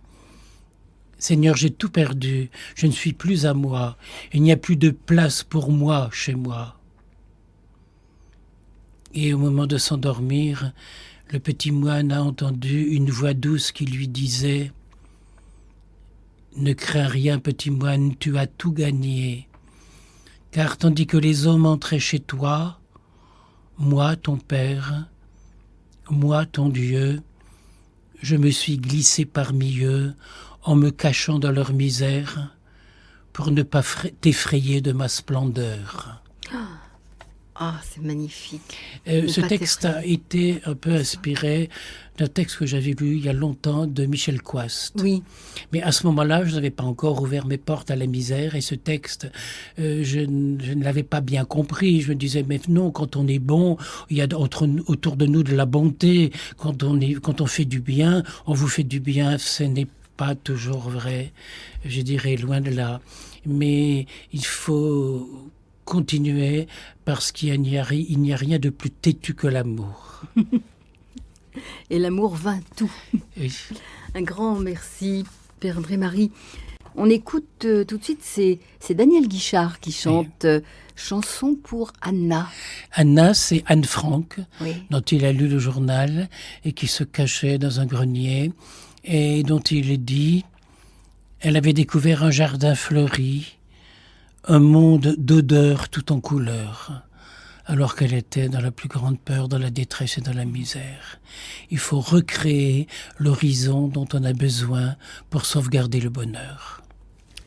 Seigneur, j'ai tout perdu, je ne suis plus à moi, il n'y a plus de place pour moi chez moi. Et au moment de s'endormir, le petit moine a entendu une voix douce qui lui disait « Ne crains rien, petit moine, tu as tout gagné. Car tandis que les hommes entraient chez toi, moi, ton Père, moi, ton Dieu, je me suis glissé parmi eux en me cachant dans leur misère pour ne pas t'effrayer de ma splendeur. » Ah, c'est magnifique. Ce texte a été un peu inspiré d'un texte que j'avais lu il y a longtemps de Michel Coist. Oui. Mais à ce moment-là, je n'avais pas encore ouvert mes portes à la misère et ce texte, je ne l'avais pas bien compris. Je me disais, mais non, quand on est bon, il y a autour de nous de la bonté. Quand on fait du bien, on vous fait du bien, ce n'est pas toujours vrai. Je dirais loin de là. Mais il faut continuer parce qu'il n'y a rien de plus têtu que l'amour. Et l'amour vainc tout. Oui. Un grand merci, Père André-Marie. On écoute tout de suite, c'est Daniel Guichard qui chante Chanson pour Anna. Anna, c'est Anne Frank, oui, dont il a lu le journal et qui se cachait dans un grenier et dont il est dit « Elle avait découvert un jardin fleuri, un monde d'odeurs tout en couleurs, alors qu'elle était dans la plus grande peur, dans la détresse et dans la misère. Il faut recréer l'horizon dont on a besoin pour sauvegarder le bonheur. »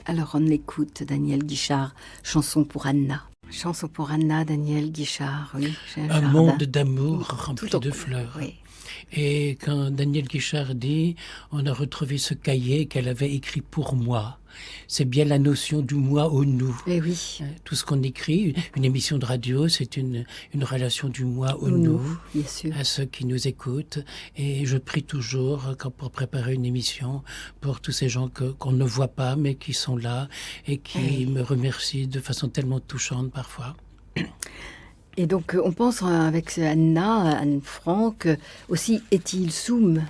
Alors on écoute Daniel Guichard, Chanson pour Anna. Chanson pour Anna, Daniel Guichard, oui. Un monde d'amour rempli de fleurs. Oui. Et quand Daniel Guichard dit « On a retrouvé ce cahier qu'elle avait écrit pour moi », c'est bien la notion du moi au nous. Eh oui. Tout ce qu'on écrit, une émission de radio, c'est une relation du moi au nous, bien sûr, à ceux qui nous écoutent. Et je prie toujours, pour préparer une émission, pour tous ces gens qu'on ne voit pas, mais qui sont là et qui me remercient de façon tellement touchante parfois. Et donc, on pense avec Anne Frank, aussi Etty Hillesum.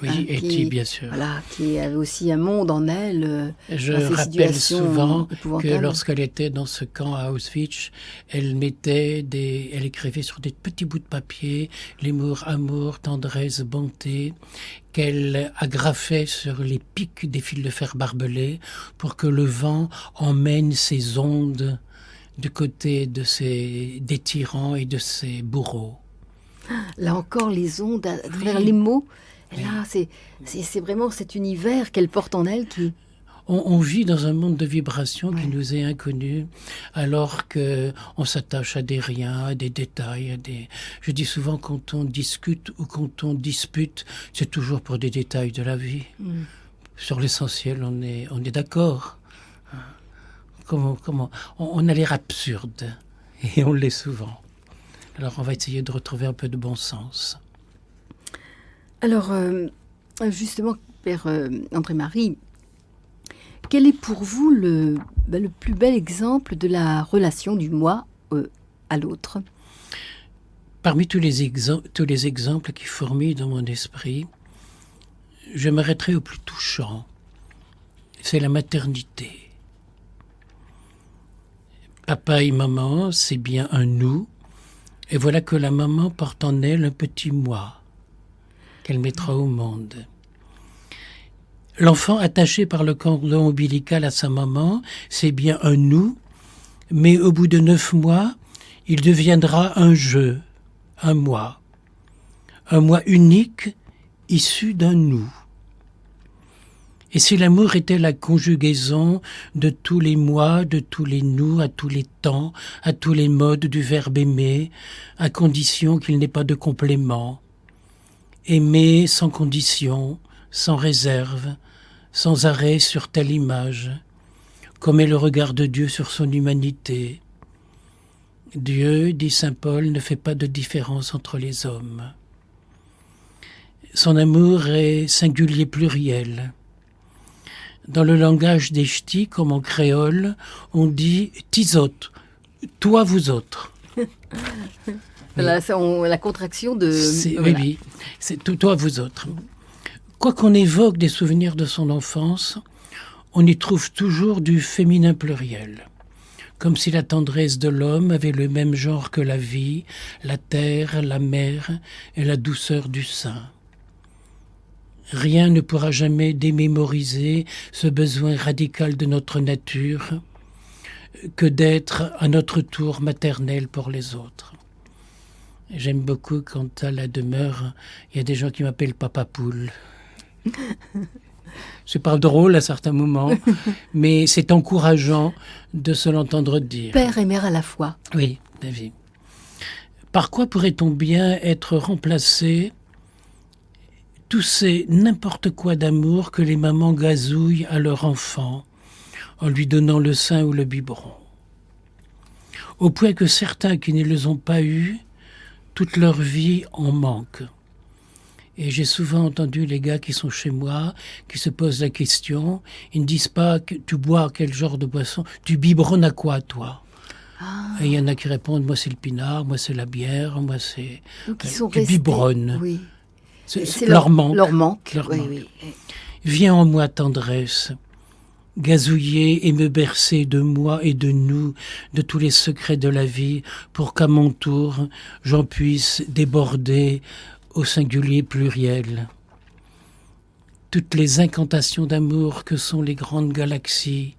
Oui, Etty, bien sûr. Voilà, qui avait aussi un monde en elle. Je rappelle souvent que lorsqu'elle était dans ce camp à Auschwitz, elle écrivait sur des petits bouts de papier les mots amour, tendresse, bonté, qu'elle agrafait sur les pics des fils de fer barbelés pour que le vent emmène ses ondes du côté des tyrans et de ses bourreaux. Là encore, les ondes à travers les mots. Et là, c'est vraiment cet univers qu'elle porte en elle qui... On vit dans un monde de vibrations qui nous est inconnu, alors qu'on s'attache à des riens, à des détails, Je dis souvent, quand on discute ou quand on dispute, c'est toujours pour des détails de la vie. Sur l'essentiel, on est d'accord. On a l'air absurde, et on l'est souvent. Alors on va essayer de retrouver un peu de bon sens. Alors, justement, Père André-Marie, quel est pour vous le plus bel exemple de la relation du moi à l'autre ? Parmi tous les exemples qui fourmillent dans mon esprit, je m'arrêterai au plus touchant. C'est la maternité. Papa et maman, c'est bien un nous, et voilà que la maman porte en elle un petit moi qu'elle mettra au monde. L'enfant attaché par le cordon ombilical à sa maman, c'est bien un nous, mais au bout de 9 mois, il deviendra un je, un moi unique, issu d'un nous. Et si l'amour était la conjugaison de tous les moi, de tous les nous, à tous les temps, à tous les modes du verbe aimer, à condition qu'il n'ait pas de complément, aimer sans condition, sans réserve, sans arrêt sur telle image, comme est le regard de Dieu sur son humanité. Dieu, dit saint Paul, ne fait pas de différence entre les hommes. Son amour est singulier pluriel. Dans le langage des ch'tis, comme en créole, on dit « tis autres »,« toi vous autres ». Voilà, la contraction de... Voilà. Oui, c'est toi, vous autres. Quoi qu'on évoque des souvenirs de son enfance, on y trouve toujours du féminin pluriel. Comme si la tendresse de l'homme avait le même genre que la vie, la terre, la mer et la douceur du sein. Rien ne pourra jamais démémoriser ce besoin radical de notre nature que d'être à notre tour maternel pour les autres. J'aime beaucoup quand à la demeure, il y a des gens qui m'appellent Papa Poule. C'est pas drôle à certains moments, mais c'est encourageant de se l'entendre dire. Père et mère à la fois. Oui, David. Par quoi pourrait-on bien être remplacé tous ces n'importe quoi d'amour que les mamans gazouillent à leur enfant en lui donnant le sein ou le biberon? Au point que certains qui ne les ont pas eus, toute leur vie en manquent. Et j'ai souvent entendu les gars qui sont chez moi, qui se posent la question, ils ne disent pas que tu bois quel genre de boisson, tu biberonnes à quoi toi? Et il y en a qui répondent, moi c'est le pinard, moi c'est la bière, moi c'est... Tu biberonnes. Oui. C'est leur manque. Leur manque. Leur Oui, manque. oui. Viens en moi tendresse, gazouiller et me bercer de moi et de nous, de tous les secrets de la vie, pour qu'à mon tour, j'en puisse déborder au singulier pluriel. Toutes les incantations d'amour que sont les grandes galaxies,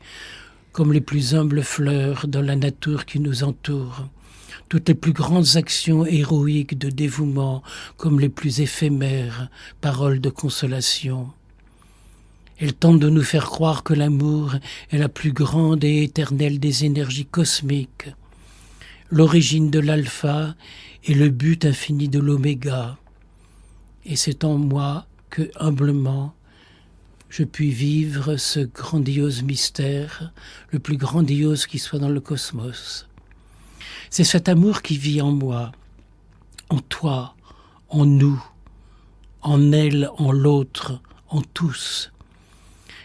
comme les plus humbles fleurs dans la nature qui nous entoure, toutes les plus grandes actions héroïques de dévouement, comme les plus éphémères paroles de consolation. Elles tentent de nous faire croire que l'amour est la plus grande et éternelle des énergies cosmiques, l'origine de l'alpha et le but infini de l'oméga. Et c'est en moi que, humblement, je puis vivre ce grandiose mystère, le plus grandiose qui soit dans le cosmos. C'est cet amour qui vit en moi, en toi, en nous, en elle, en l'autre, en tous.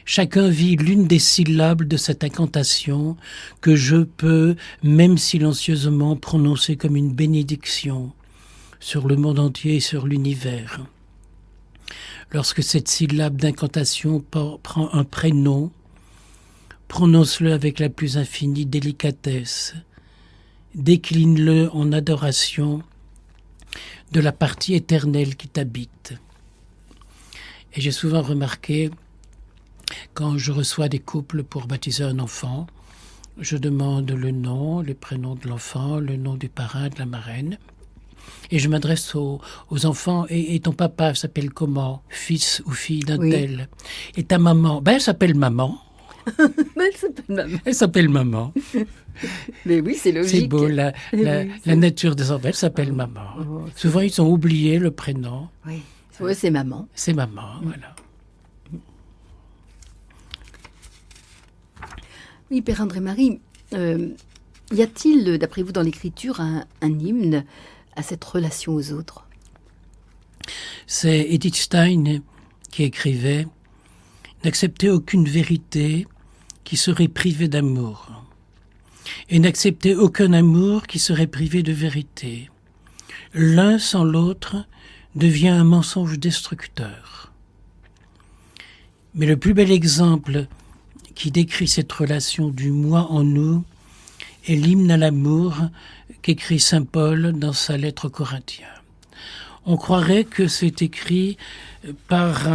Chacun vit l'une des syllabes de cette incantation que je peux, même silencieusement, prononcer comme une bénédiction sur le monde entier et sur l'univers. Lorsque cette syllabe d'incantation prend un prénom, prononce-le avec la plus infinie délicatesse, décline-le en adoration de la partie éternelle qui t'habite. Et j'ai souvent remarqué, quand je reçois des couples pour baptiser un enfant, je demande le nom, le prénom de l'enfant, le nom du parrain, de la marraine. Et je m'adresse aux enfants. Et ton papa s'appelle comment? Fils ou fille d'un tel. Et ta maman? Elle s'appelle maman. Elle s'appelle maman. Elle s'appelle maman. Mais oui, c'est logique. C'est beau, la nature des enfants. Elle s'appelle maman. Souvent, ils ont oublié le prénom. Oui, c'est maman. C'est maman, voilà. Oui, Père André-Marie, y a-t-il, d'après vous, dans l'Écriture, un hymne à cette relation aux autres? C'est Edith Stein qui écrivait « N'acceptez aucune vérité qui serait privée d'amour, et n'acceptez aucun amour qui serait privé de vérité. L'un sans l'autre devient un mensonge destructeur. » Mais le plus bel exemple qui décrit cette relation du moi en nous est l'hymne à l'amour qu'écrit saint Paul dans sa lettre aux Corinthiens. On croirait que c'est écrit par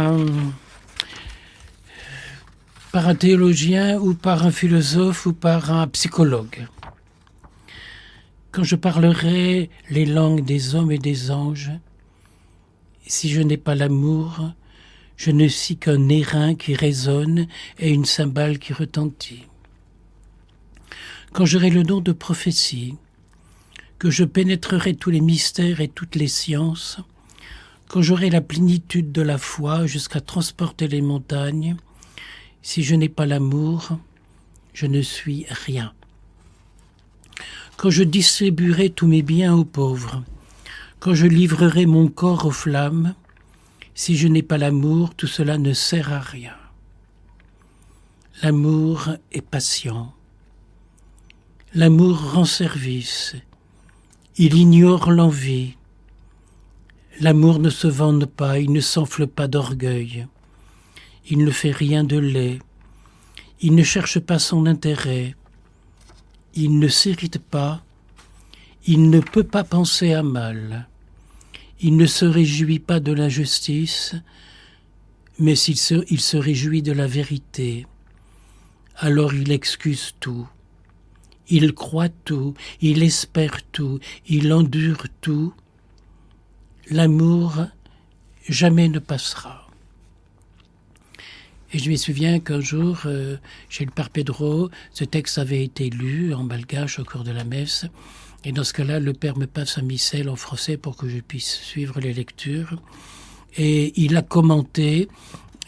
un théologien ou par un philosophe ou par un psychologue. Quand je parlerai les langues des hommes et des anges, si je n'ai pas l'amour, je ne suis qu'un airain qui résonne et une cymbale qui retentit. Quand j'aurai le don de prophétie, que je pénétrerai tous les mystères et toutes les sciences, quand j'aurai la plénitude de la foi jusqu'à transporter les montagnes, si je n'ai pas l'amour, je ne suis rien. Quand je distribuerai tous mes biens aux pauvres, quand je livrerai mon corps aux flammes, si je n'ai pas l'amour, tout cela ne sert à rien. L'amour est patient. L'amour rend service. Il ignore l'envie. L'amour ne se vante pas, il ne s'enfle pas d'orgueil. Il ne fait rien de laid. Il ne cherche pas son intérêt. Il ne s'irrite pas. Il ne peut pas penser à mal. Il ne se réjouit pas de l'injustice, mais il se réjouit de la vérité. Alors il excuse tout. Il croit tout, il espère tout, il endure tout. L'amour jamais ne passera. Et je me souviens qu'un jour, chez le Père Pedro, ce texte avait été lu en malgache au cours de la messe. Et dans ce cas-là, le Père me passe un missel en français pour que je puisse suivre les lectures. Et il a commenté,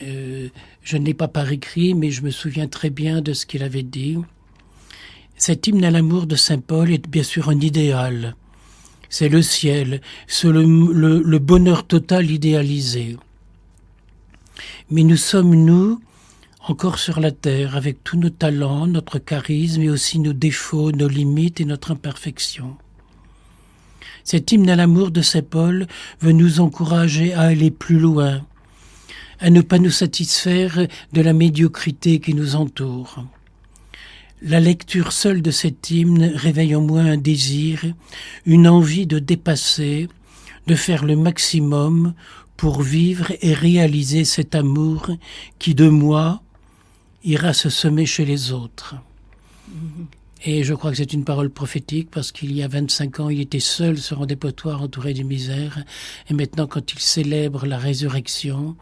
je ne l'ai pas par écrit, mais je me souviens très bien de ce qu'il avait dit. Cet hymne à l'amour de Saint Paul est bien sûr un idéal. C'est le ciel, c'est le bonheur total idéalisé. Mais nous sommes, nous, encore sur la terre, avec tous nos talents, notre charisme, et aussi nos défauts, nos limites et notre imperfection. Cet hymne à l'amour de Saint Paul veut nous encourager à aller plus loin, à ne pas nous satisfaire de la médiocrité qui nous entoure. La lecture seule de cet hymne réveille en moi un désir, une envie de dépasser, de faire le maximum pour vivre et réaliser cet amour qui, de moi, ira se semer chez les autres. Et je crois que c'est une parole prophétique parce qu'il y a 25 ans, il était seul sur un dépotoir entouré de misère. Et maintenant, quand il célèbre la résurrection,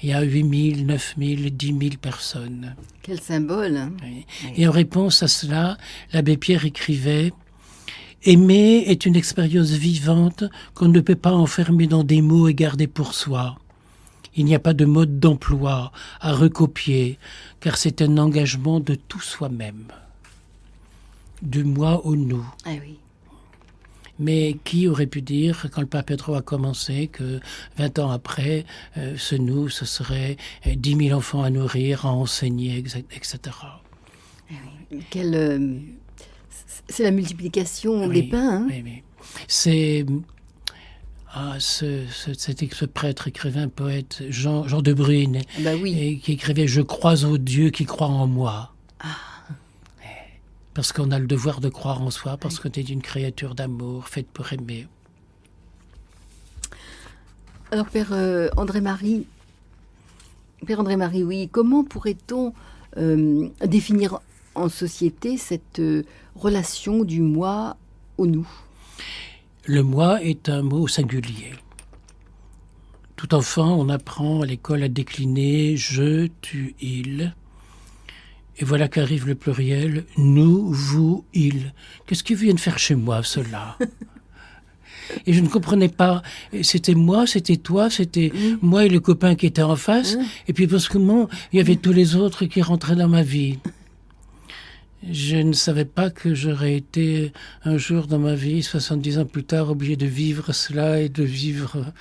il y a 8 000, 9 000, 10 000 personnes. Quel symbole, hein. Oui. Et en réponse à cela, l'abbé Pierre écrivait « Aimer est une expérience vivante qu'on ne peut pas enfermer dans des mots et garder pour soi. Il n'y a pas de mode d'emploi à recopier, car c'est un engagement de tout soi-même. Du moi au nous. » Ah oui. Mais qui aurait pu dire, quand le Père Pedro a commencé, que 20 ans après, ce nous, ce serait 10 000 enfants à nourrir, à enseigner, etc. Ah oui. C'est la multiplication des pains. Hein. Oui, oui. C'est... c'était ce prêtre, écrivain, poète, Jean de Bruyne, et qui écrivait « Je crois au Dieu qui croit en moi ». Parce qu'on a le devoir de croire en soi, parce qu'on est une créature d'amour, faite pour aimer. Alors, Père André-Marie, oui, comment pourrait-on définir en société cette relation du moi au nous ? Le moi est un mot singulier. Tout enfant, on apprend à l'école à décliner je, tu, il. Et voilà qu'arrive le pluriel, nous, vous, il. Qu'est-ce qu'ils viennent faire chez moi, ceux-là ? Et je ne comprenais pas. C'était moi, c'était toi, c'était moi et le copain qui était en face. Et puis brusquement, il y avait tous les autres qui rentraient dans ma vie. Je ne savais pas que j'aurais été un jour dans ma vie, 70 ans plus tard, obligé de vivre cela et de vivre...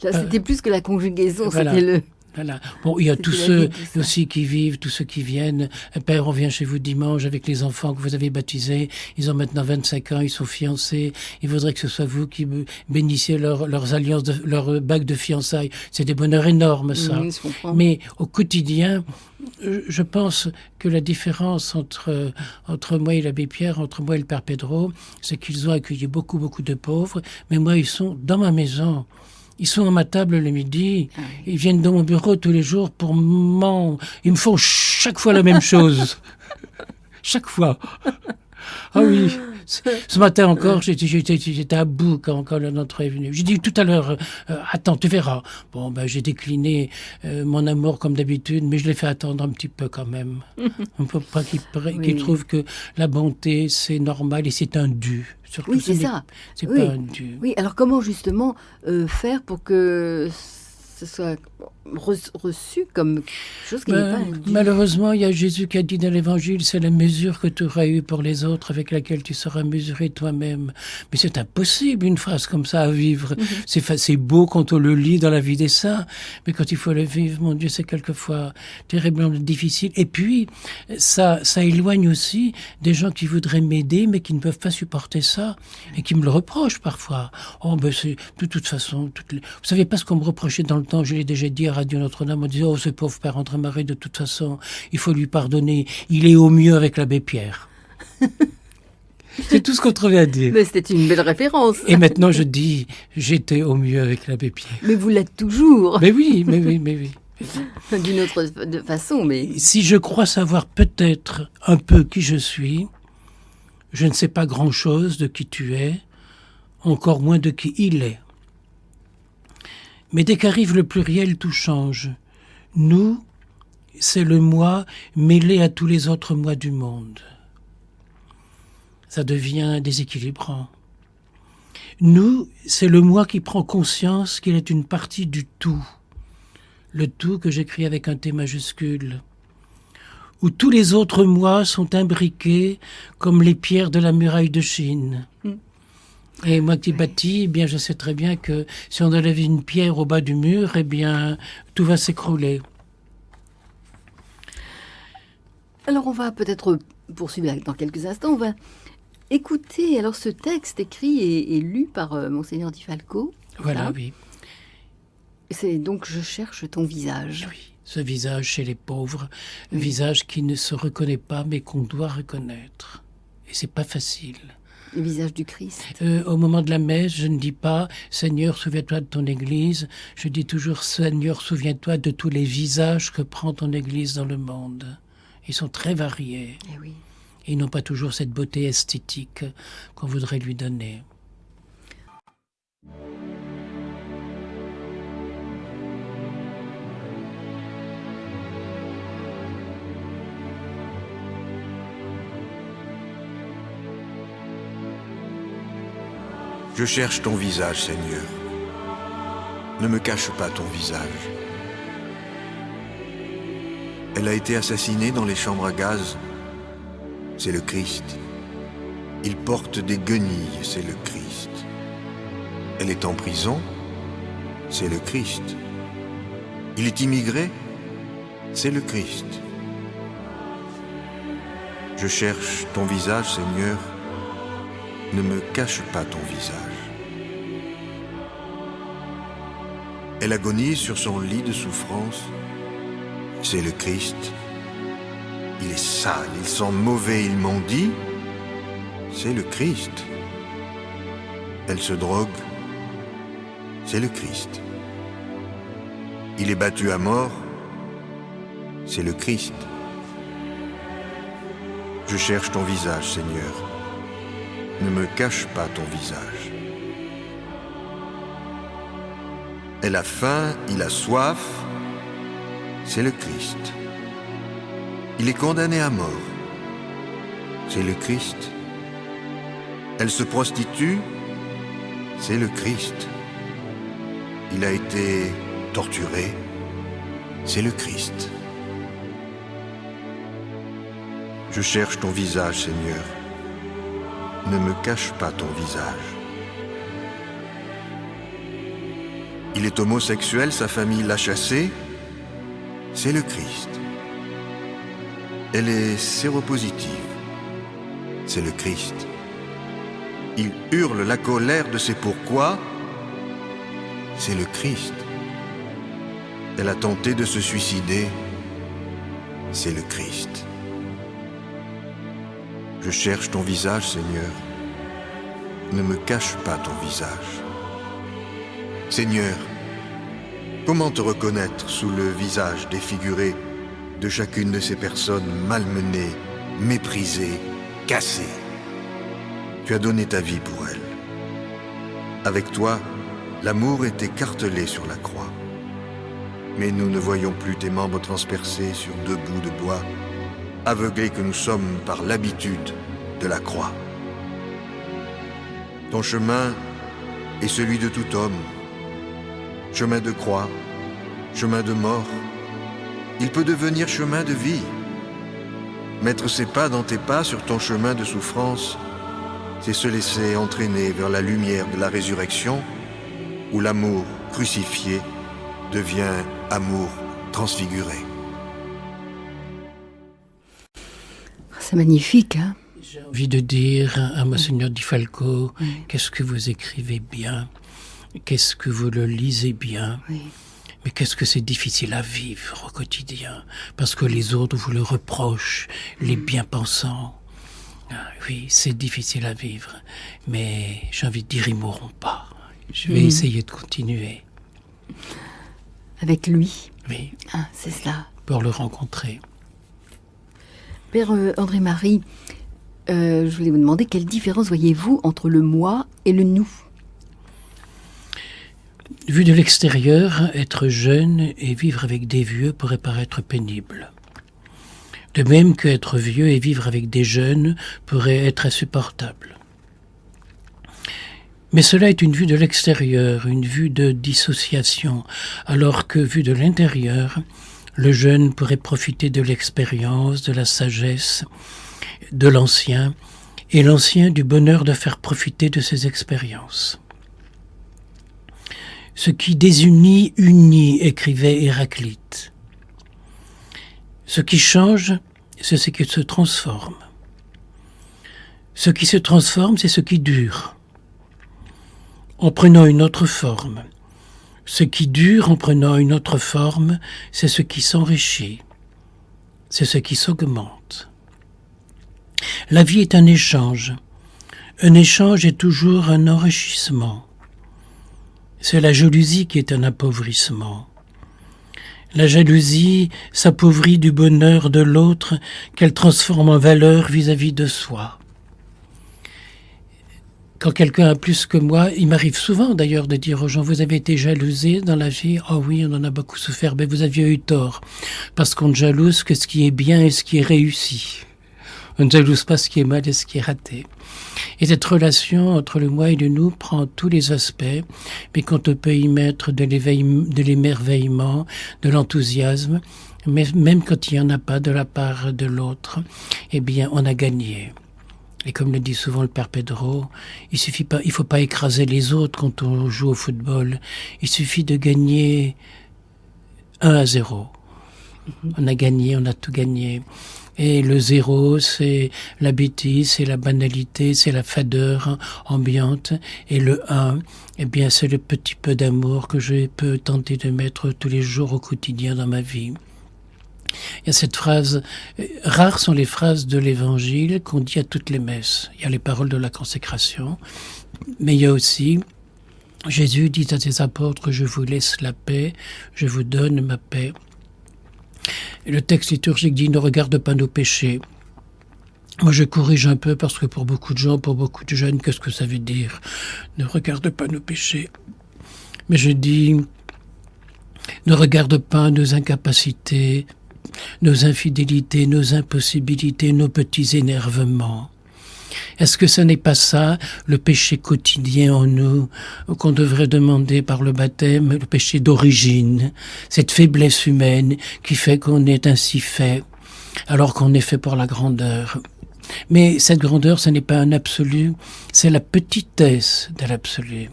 Là, c'était plus que la conjugaison, voilà. c'était le... Voilà. Bon, il y a tous ceux aussi qui vivent, tous ceux qui viennent. Père, on vient chez vous dimanche avec les enfants que vous avez baptisés. Ils ont maintenant 25 ans, ils sont fiancés. Il faudrait que ce soit vous qui bénissiez leurs alliances, leur bague de fiançailles. C'est des bonheurs énormes, ça. Je comprends. Mais au quotidien, je pense que la différence entre moi et l'abbé Pierre, entre moi et le Père Pedro, c'est qu'ils ont accueilli beaucoup, beaucoup de pauvres. Mais moi, ils sont dans ma maison. Ils sont à ma table le midi, ils viennent dans mon bureau tous les jours pour ils me font chaque fois la même chose. Chaque fois. Ah oui. Ce matin encore, j'étais à bout quand notre est venu. J'ai dit tout à l'heure, attends, tu verras. Bon, j'ai décliné mon amour comme d'habitude, mais je l'ai fait attendre un petit peu quand même. On ne peut pas qu'il trouve que la bonté, c'est normal et c'est un dû. Surtout, oui, c'est ça. C'est pas un dû. Oui, alors comment justement faire pour que ce soit reçu comme quelque chose qui n'est pas dû. Malheureusement, il y a Jésus qui a dit dans l'Évangile, c'est la mesure que tu auras eue pour les autres avec laquelle tu seras mesuré toi-même. Mais c'est impossible, une phrase comme ça à vivre. C'est beau quand on le lit dans la vie des saints, mais quand il faut le vivre, mon Dieu, c'est quelquefois terriblement difficile. Et puis, ça éloigne aussi des gens qui voudraient m'aider, mais qui ne peuvent pas supporter ça, et qui me le reprochent parfois. Oh, ben c'est de toute façon... Vous savez pas ce qu'on me reprochait dans le temps, je l'ai déjà dit à Radio Notre-Dame, on disait, oh, ce pauvre père André Marie, de toute façon, il faut lui pardonner, il est au mieux avec l'abbé Pierre. C'est tout ce qu'on trouvait à dire. Mais c'était une belle référence. Et maintenant, je dis, j'étais au mieux avec l'abbé Pierre. Mais vous l'êtes toujours. Mais oui. D'une autre façon, mais... Si je crois savoir peut-être un peu qui je suis, je ne sais pas grand-chose de qui tu es, encore moins de qui il est. Mais dès qu'arrive le pluriel, tout change. Nous, c'est le moi mêlé à tous les autres moi du monde. Ça devient déséquilibrant. Nous, c'est le moi qui prend conscience qu'il est une partie du tout. Le tout que j'écris avec un T majuscule. Où tous les autres moi sont imbriqués comme les pierres de la muraille de Chine. Et moi qui bâtis, eh bien, je sais très bien que si on enlève une pierre au bas du mur, eh bien, tout va s'écrouler. Alors, on va peut-être poursuivre dans quelques instants. On va écouter alors ce texte écrit et lu par Monseigneur Di Falco. Voilà, oui. C'est donc « Je cherche ton visage ». Oui, ce visage chez les pauvres, un visage qui ne se reconnaît pas, mais qu'on doit reconnaître. Et c'est pas facile. Le visage du Christ. Au moment de la messe, je ne dis pas « Seigneur, souviens-toi de ton Église ». Je dis toujours « Seigneur, souviens-toi de tous les visages que prend ton Église dans le monde ». Ils sont très variés. Eh oui. Et ils n'ont pas toujours cette beauté esthétique qu'on voudrait lui donner. Je cherche ton visage, Seigneur. Ne me cache pas ton visage. Elle a été assassinée dans les chambres à gaz. C'est le Christ. Il porte des guenilles, c'est le Christ. Elle est en prison. C'est le Christ. Il est immigré. C'est le Christ. Je cherche ton visage, Seigneur. Ne me cache pas ton visage. Elle agonise sur son lit de souffrance. C'est le Christ. Il est sale, il sent mauvais, ils m'ont dit. C'est le Christ. Elle se drogue. C'est le Christ. Il est battu à mort. C'est le Christ. Je cherche ton visage, Seigneur. Ne me cache pas ton visage. Elle a faim, il a soif. C'est le Christ. Il est condamné à mort. C'est le Christ. Elle se prostitue. C'est le Christ. Il a été torturé. C'est le Christ. Je cherche ton visage, Seigneur. Ne me cache pas ton visage. Il est homosexuel, sa famille l'a chassé. C'est le Christ. Elle est séropositive. C'est le Christ. Il hurle la colère de ses pourquoi. C'est le Christ. Elle a tenté de se suicider. C'est le Christ. Je cherche ton visage, Seigneur. Ne me cache pas ton visage. Seigneur, comment te reconnaître sous le visage défiguré de chacune de ces personnes malmenées, méprisées, cassées? Tu as donné ta vie pour elles. Avec toi, l'amour est écartelé sur la croix. Mais nous ne voyons plus tes membres transpercés sur deux bouts de bois, aveuglés que nous sommes par l'habitude de la croix. Ton chemin est celui de tout homme, chemin de croix, chemin de mort. Il peut devenir chemin de vie. Mettre ses pas dans tes pas sur ton chemin de souffrance, c'est se laisser entraîner vers la lumière de la résurrection, où l'amour crucifié devient amour transfiguré. C'est magnifique, hein? J'ai envie de dire à Monseigneur Di Falco, qu'est-ce que vous écrivez bien, qu'est-ce que vous le lisez bien, mais qu'est-ce que c'est difficile à vivre au quotidien, parce que les autres vous le reprochent, les bien-pensants. Ah, oui, c'est difficile à vivre, mais j'ai envie de dire, ils mourront pas. Je vais essayer de continuer. Avec lui? Oui. Ah, c'est cela. Pour le rencontrer. Père André-Marie, je voulais vous demander quelle différence voyez-vous entre le moi et le nous? Vu de l'extérieur, être jeune et vivre avec des vieux pourrait paraître pénible. De même qu'être vieux et vivre avec des jeunes pourrait être insupportable. Mais cela est une vue de l'extérieur, une vue de dissociation, alors que vu de l'intérieur, le jeune pourrait profiter de l'expérience, de la sagesse, de l'ancien, et l'ancien du bonheur de faire profiter de ses expériences. Ce qui désunit, unit, écrivait Héraclite. Ce qui change, c'est ce qui se transforme. Ce qui se transforme, c'est ce qui dure, en prenant une autre forme. Ce qui dure en prenant une autre forme, c'est ce qui s'enrichit, c'est ce qui s'augmente. La vie est un échange. Un échange est toujours un enrichissement. C'est la jalousie qui est un appauvrissement. La jalousie s'appauvrit du bonheur de l'autre qu'elle transforme en valeur vis-à-vis de soi. Quand quelqu'un a plus que moi, il m'arrive souvent d'ailleurs de dire aux gens « Vous avez été jalousé dans la vie ?»« Ah oui, on en a beaucoup souffert. » Mais vous aviez eu tort, parce qu'on ne jalouse que ce qui est bien et ce qui est réussi. On ne jalouse pas ce qui est mal et ce qui est raté. Et cette relation entre le moi et le nous prend tous les aspects, mais quand on peut y mettre de l'émerveillement, de l'enthousiasme, mais même quand il n'y en a pas de la part de l'autre, eh bien on a gagné. Et comme le dit souvent le Père Pedro, il faut pas écraser les autres quand on joue au football. Il suffit de gagner 1-0. On a gagné, on a tout gagné. Et le 0, c'est la bêtise, c'est la banalité, c'est la fadeur ambiante. Et le 1, eh bien, c'est le petit peu d'amour que je peux tenter de mettre tous les jours au quotidien dans ma vie. Il y a cette phrase, rares sont les phrases de l'Évangile qu'on dit à toutes les messes. Il y a les paroles de la consécration, mais il y a aussi, Jésus dit à ses apôtres, je vous laisse la paix, je vous donne ma paix. Et le texte liturgique dit, ne regarde pas nos péchés. Moi, je corrige un peu parce que pour beaucoup de gens, pour beaucoup de jeunes, qu'est-ce que ça veut dire? Ne regarde pas nos péchés. Mais je dis, ne regarde pas nos incapacités, nos infidélités, nos impossibilités, nos petits énervements. Est-ce que ce n'est pas ça, le péché quotidien en nous, qu'on devrait demander par le baptême, le péché d'origine, cette faiblesse humaine qui fait qu'on est ainsi fait, alors qu'on est fait pour la grandeur. Mais cette grandeur, ce n'est pas un absolu, c'est la petitesse de l'absolu,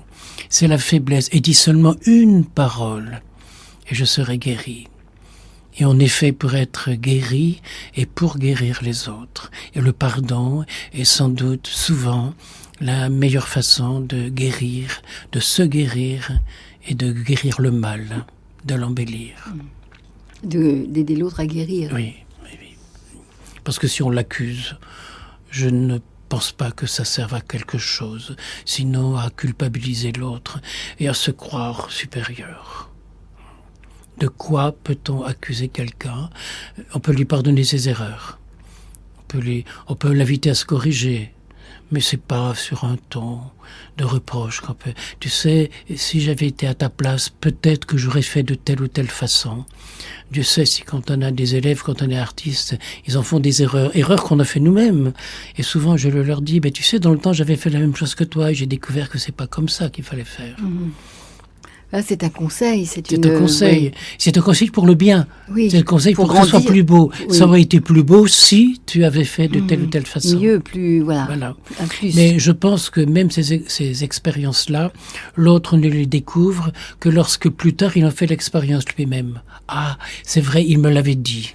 c'est la faiblesse. Et dis seulement une parole, et je serai guéri. Et on est fait pour être guéri et pour guérir les autres. Et le pardon est sans doute souvent la meilleure façon de guérir, de se guérir et de guérir le mal, de l'embellir. D'aider l'autre à guérir. Oui. Parce que si on l'accuse, je ne pense pas que ça serve à quelque chose, sinon à culpabiliser l'autre et à se croire supérieur. De quoi peut-on accuser quelqu'un? On peut lui pardonner ses erreurs. On peut l'inviter à se corriger. Mais c'est pas sur un ton de reproche qu'on peut... Tu sais, si j'avais été à ta place, peut-être que j'aurais fait de telle ou telle façon. Dieu sait si quand on a des élèves, quand on est artiste, ils en font des erreurs qu'on a fait nous-mêmes. Et souvent, je leur dis, tu sais, dans le temps, j'avais fait la même chose que toi et j'ai découvert que c'est pas comme ça qu'il fallait faire. Ah, c'est un conseil, C'est un conseil. Oui. C'est un conseil pour le bien. Oui, c'est un conseil pour que grandir. ce soit plus beau. Oui. Ça aurait été plus beau si tu avais fait de telle ou telle façon. Mieux, plus, voilà. Un plus. Mais je pense que même ces expériences-là, l'autre ne les découvre que lorsque plus tard il en fait l'expérience lui-même. Ah, c'est vrai, il me l'avait dit.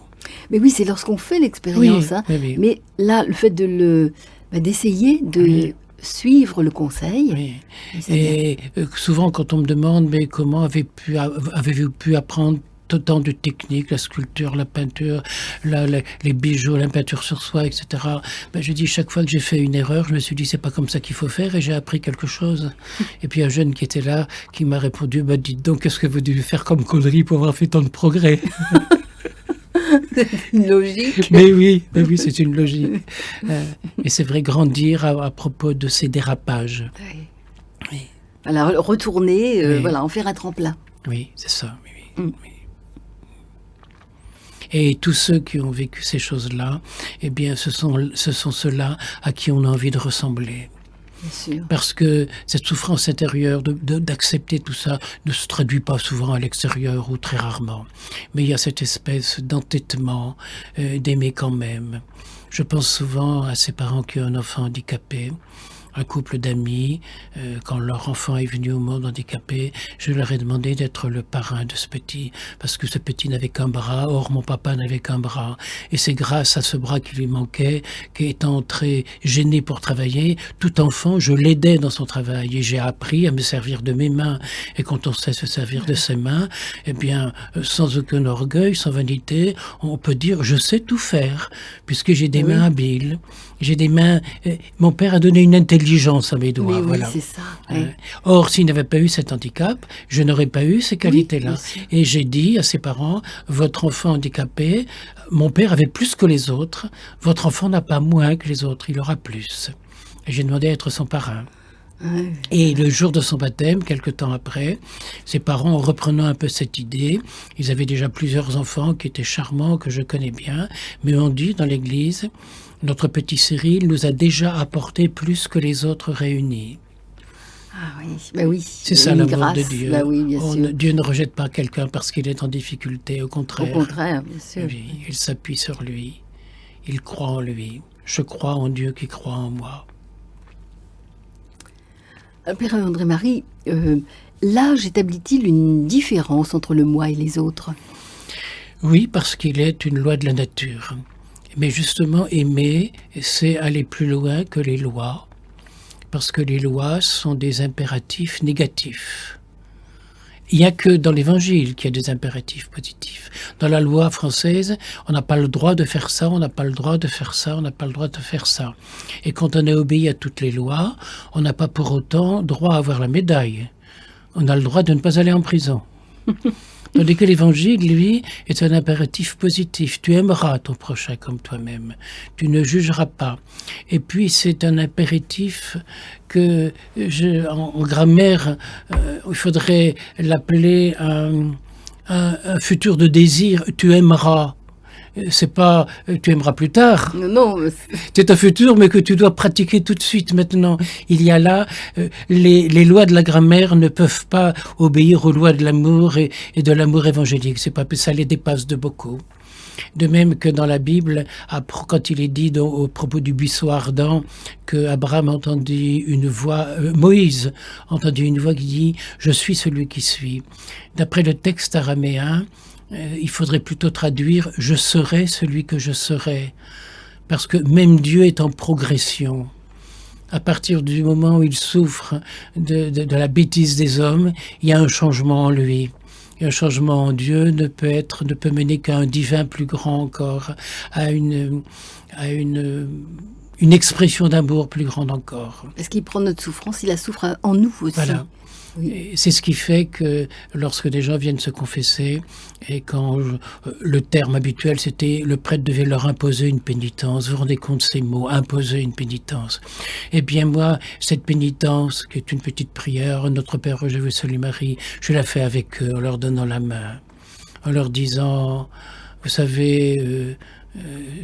Mais oui, c'est lorsqu'on fait l'expérience. Oui, oui. Mais là, le fait d'essayer de suivre le conseil. Oui. Et souvent, quand on me demande mais comment avez-vous pu apprendre tant de techniques, la sculpture, la peinture, les bijoux, la peinture sur soie, etc. Je dis chaque fois que j'ai fait une erreur, je me suis dit c'est pas comme ça qu'il faut faire et j'ai appris quelque chose. Et puis un jeune qui était là, qui m'a répondu dites donc qu'est-ce que vous devez faire comme connerie pour avoir fait tant de progrès. Une logique. Mais oui, c'est une logique. Et c'est vrai, grandir à propos de ces dérapages. Oui. Oui. Alors, retourner, Oui. en faire un tremplin. Oui, c'est ça. Oui. Et tous ceux qui ont vécu ces choses-là, eh bien, ce sont ceux-là à qui on a envie de ressembler. Bien sûr. Parce que cette souffrance intérieure d'accepter tout ça ne se traduit pas souvent à l'extérieur ou très rarement. Mais il y a cette espèce d'entêtement, d'aimer quand même. Je pense souvent à ces parents qui ont un enfant handicapé. Un couple d'amis, quand leur enfant est venu au monde handicapé, je leur ai demandé d'être le parrain de ce petit, parce que ce petit n'avait qu'un bras, or mon papa n'avait qu'un bras. Et c'est grâce à ce bras qui lui manquait, qu'étant très gêné pour travailler, tout enfant, je l'aidais dans son travail et j'ai appris à me servir de mes mains. Et quand on sait se servir de ses mains, eh bien, sans aucun orgueil, sans vanité, on peut dire je sais tout faire, puisque j'ai des mains habiles. J'ai des mains. Mon père a donné une intelligence à mes doigts. Oui, voilà. c'est ça. Oui. Or, s'il n'avait pas eu cet handicap, je n'aurais pas eu ces qualités-là. Et j'ai dit à ses parents, votre enfant handicapé, mon père avait plus que les autres, votre enfant n'a pas moins que les autres, il aura plus. Et j'ai demandé à être son parrain. Oui. Et le jour de son baptême, quelque temps après, ses parents, en reprenant un peu cette idée, ils avaient déjà plusieurs enfants qui étaient charmants, que je connais bien, mais on dit dans l'église, notre petit Cyril nous a déjà apporté plus que les autres réunis. Ah oui, oui. C'est ça l'amour de Dieu. Oui, bien sûr. Dieu ne rejette pas quelqu'un parce qu'il est en difficulté, au contraire. Au contraire, bien sûr. Oui, il s'appuie sur lui, il croit en lui. Je crois en Dieu qui croit en moi. Père André-Marie, l'âge établit-il une différence entre le moi et les autres? Oui, parce qu'il est une loi de la nature. Mais justement, aimer, c'est aller plus loin que les lois, parce que les lois sont des impératifs négatifs. Il n'y a que dans l'Évangile qu'il y a des impératifs positifs. Dans la loi française, on n'a pas le droit de faire ça, on n'a pas le droit de faire ça, on n'a pas le droit de faire ça. Et quand on a obéi à toutes les lois, on n'a pas pour autant droit à avoir la médaille. On a le droit de ne pas aller en prison. Tandis que l'Évangile, lui, est un impératif positif. Tu aimeras ton prochain comme toi-même. Tu ne jugeras pas. Et puis, c'est un impératif que, en grammaire, il faudrait l'appeler un futur de désir. Tu aimeras. C'est pas tu aimeras plus tard. Non. C'est un futur, mais que tu dois pratiquer tout de suite maintenant. Il y a là, les lois de la grammaire ne peuvent pas obéir aux lois de l'amour et de l'amour évangélique. C'est pas, ça les dépasse de beaucoup. De même que dans la Bible, quand il est dit au propos du buisson ardent que Abraham entendit une voix, Moïse entendit une voix qui dit « Je suis celui qui suis ». D'après le texte araméen, il faudrait plutôt traduire « Je serai celui que je serai ». Parce que même Dieu est en progression. À partir du moment où il souffre de la bêtise des hommes, il y a un changement en lui. Et un changement en Dieu ne peut mener qu'à un divin plus grand encore, à une expression d'amour plus grande encore. Parce qu'il prend notre souffrance, il la souffre en nous aussi. Voilà. Oui. C'est ce qui fait que lorsque des gens viennent se confesser, et quand le terme habituel c'était le prêtre devait leur imposer une pénitence, vous vous rendez compte ces mots, imposer une pénitence. Eh bien moi, cette pénitence qui est une petite prière, Notre Père, je vous salue Marie, je la fais avec eux en leur donnant la main, en leur disant, vous savez,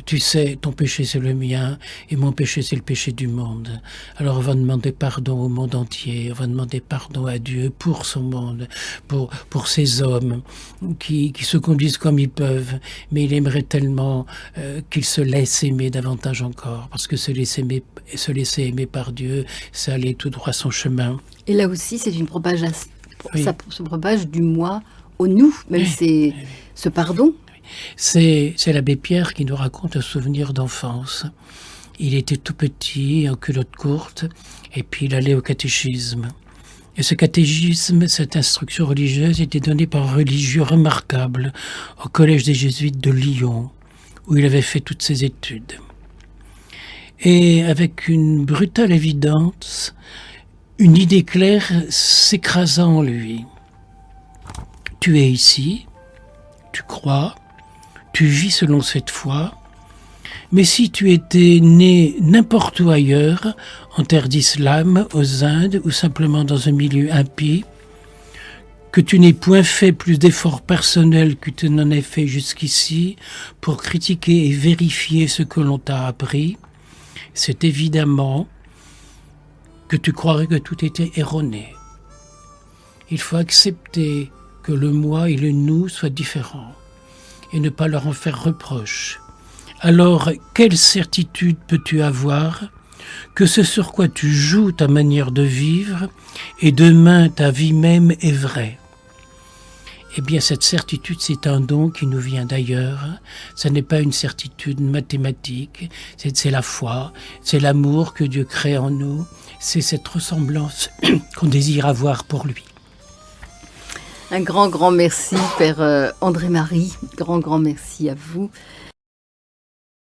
tu sais, ton péché c'est le mien et mon péché c'est le péché du monde. Alors on va demander pardon au monde entier, on va demander pardon à Dieu pour son monde, pour ces hommes qui se conduisent comme ils peuvent, mais il aimerait tellement qu'ils se laissent aimer davantage encore, parce que se laisser aimer par Dieu, c'est aller tout droit son chemin. Et là aussi, c'est une propagation, Oui. ça se propage du moi au nous, même c'est ce pardon. C'est l'abbé Pierre qui nous raconte un souvenir d'enfance. Il était tout petit, en culotte courte, et puis il allait au catéchisme. Et ce catéchisme, cette instruction religieuse, était donnée par un religieux remarquable au collège des Jésuites de Lyon, où il avait fait toutes ses études. Et avec une brutale évidence, une idée claire s'écrasa en lui. Tu es ici, tu crois, tu vis selon cette foi, mais si tu étais né n'importe où ailleurs, en terre d'islam, aux Indes, ou simplement dans un milieu impie, que tu n'aies point fait plus d'efforts personnels que tu n'en aies fait jusqu'ici pour critiquer et vérifier ce que l'on t'a appris, c'est évidemment que tu croirais que tout était erroné. Il faut accepter que le moi et le nous soient différents et ne pas leur en faire reproche. Alors, quelle certitude peux-tu avoir que ce sur quoi tu joues ta manière de vivre et demain ta vie même est vraie? Eh bien, cette certitude, c'est un don qui nous vient d'ailleurs. Ce n'est pas une certitude mathématique, c'est la foi, c'est l'amour que Dieu crée en nous, c'est cette ressemblance qu'on désire avoir pour lui. Un grand merci, Père André-Marie. Grand merci à vous.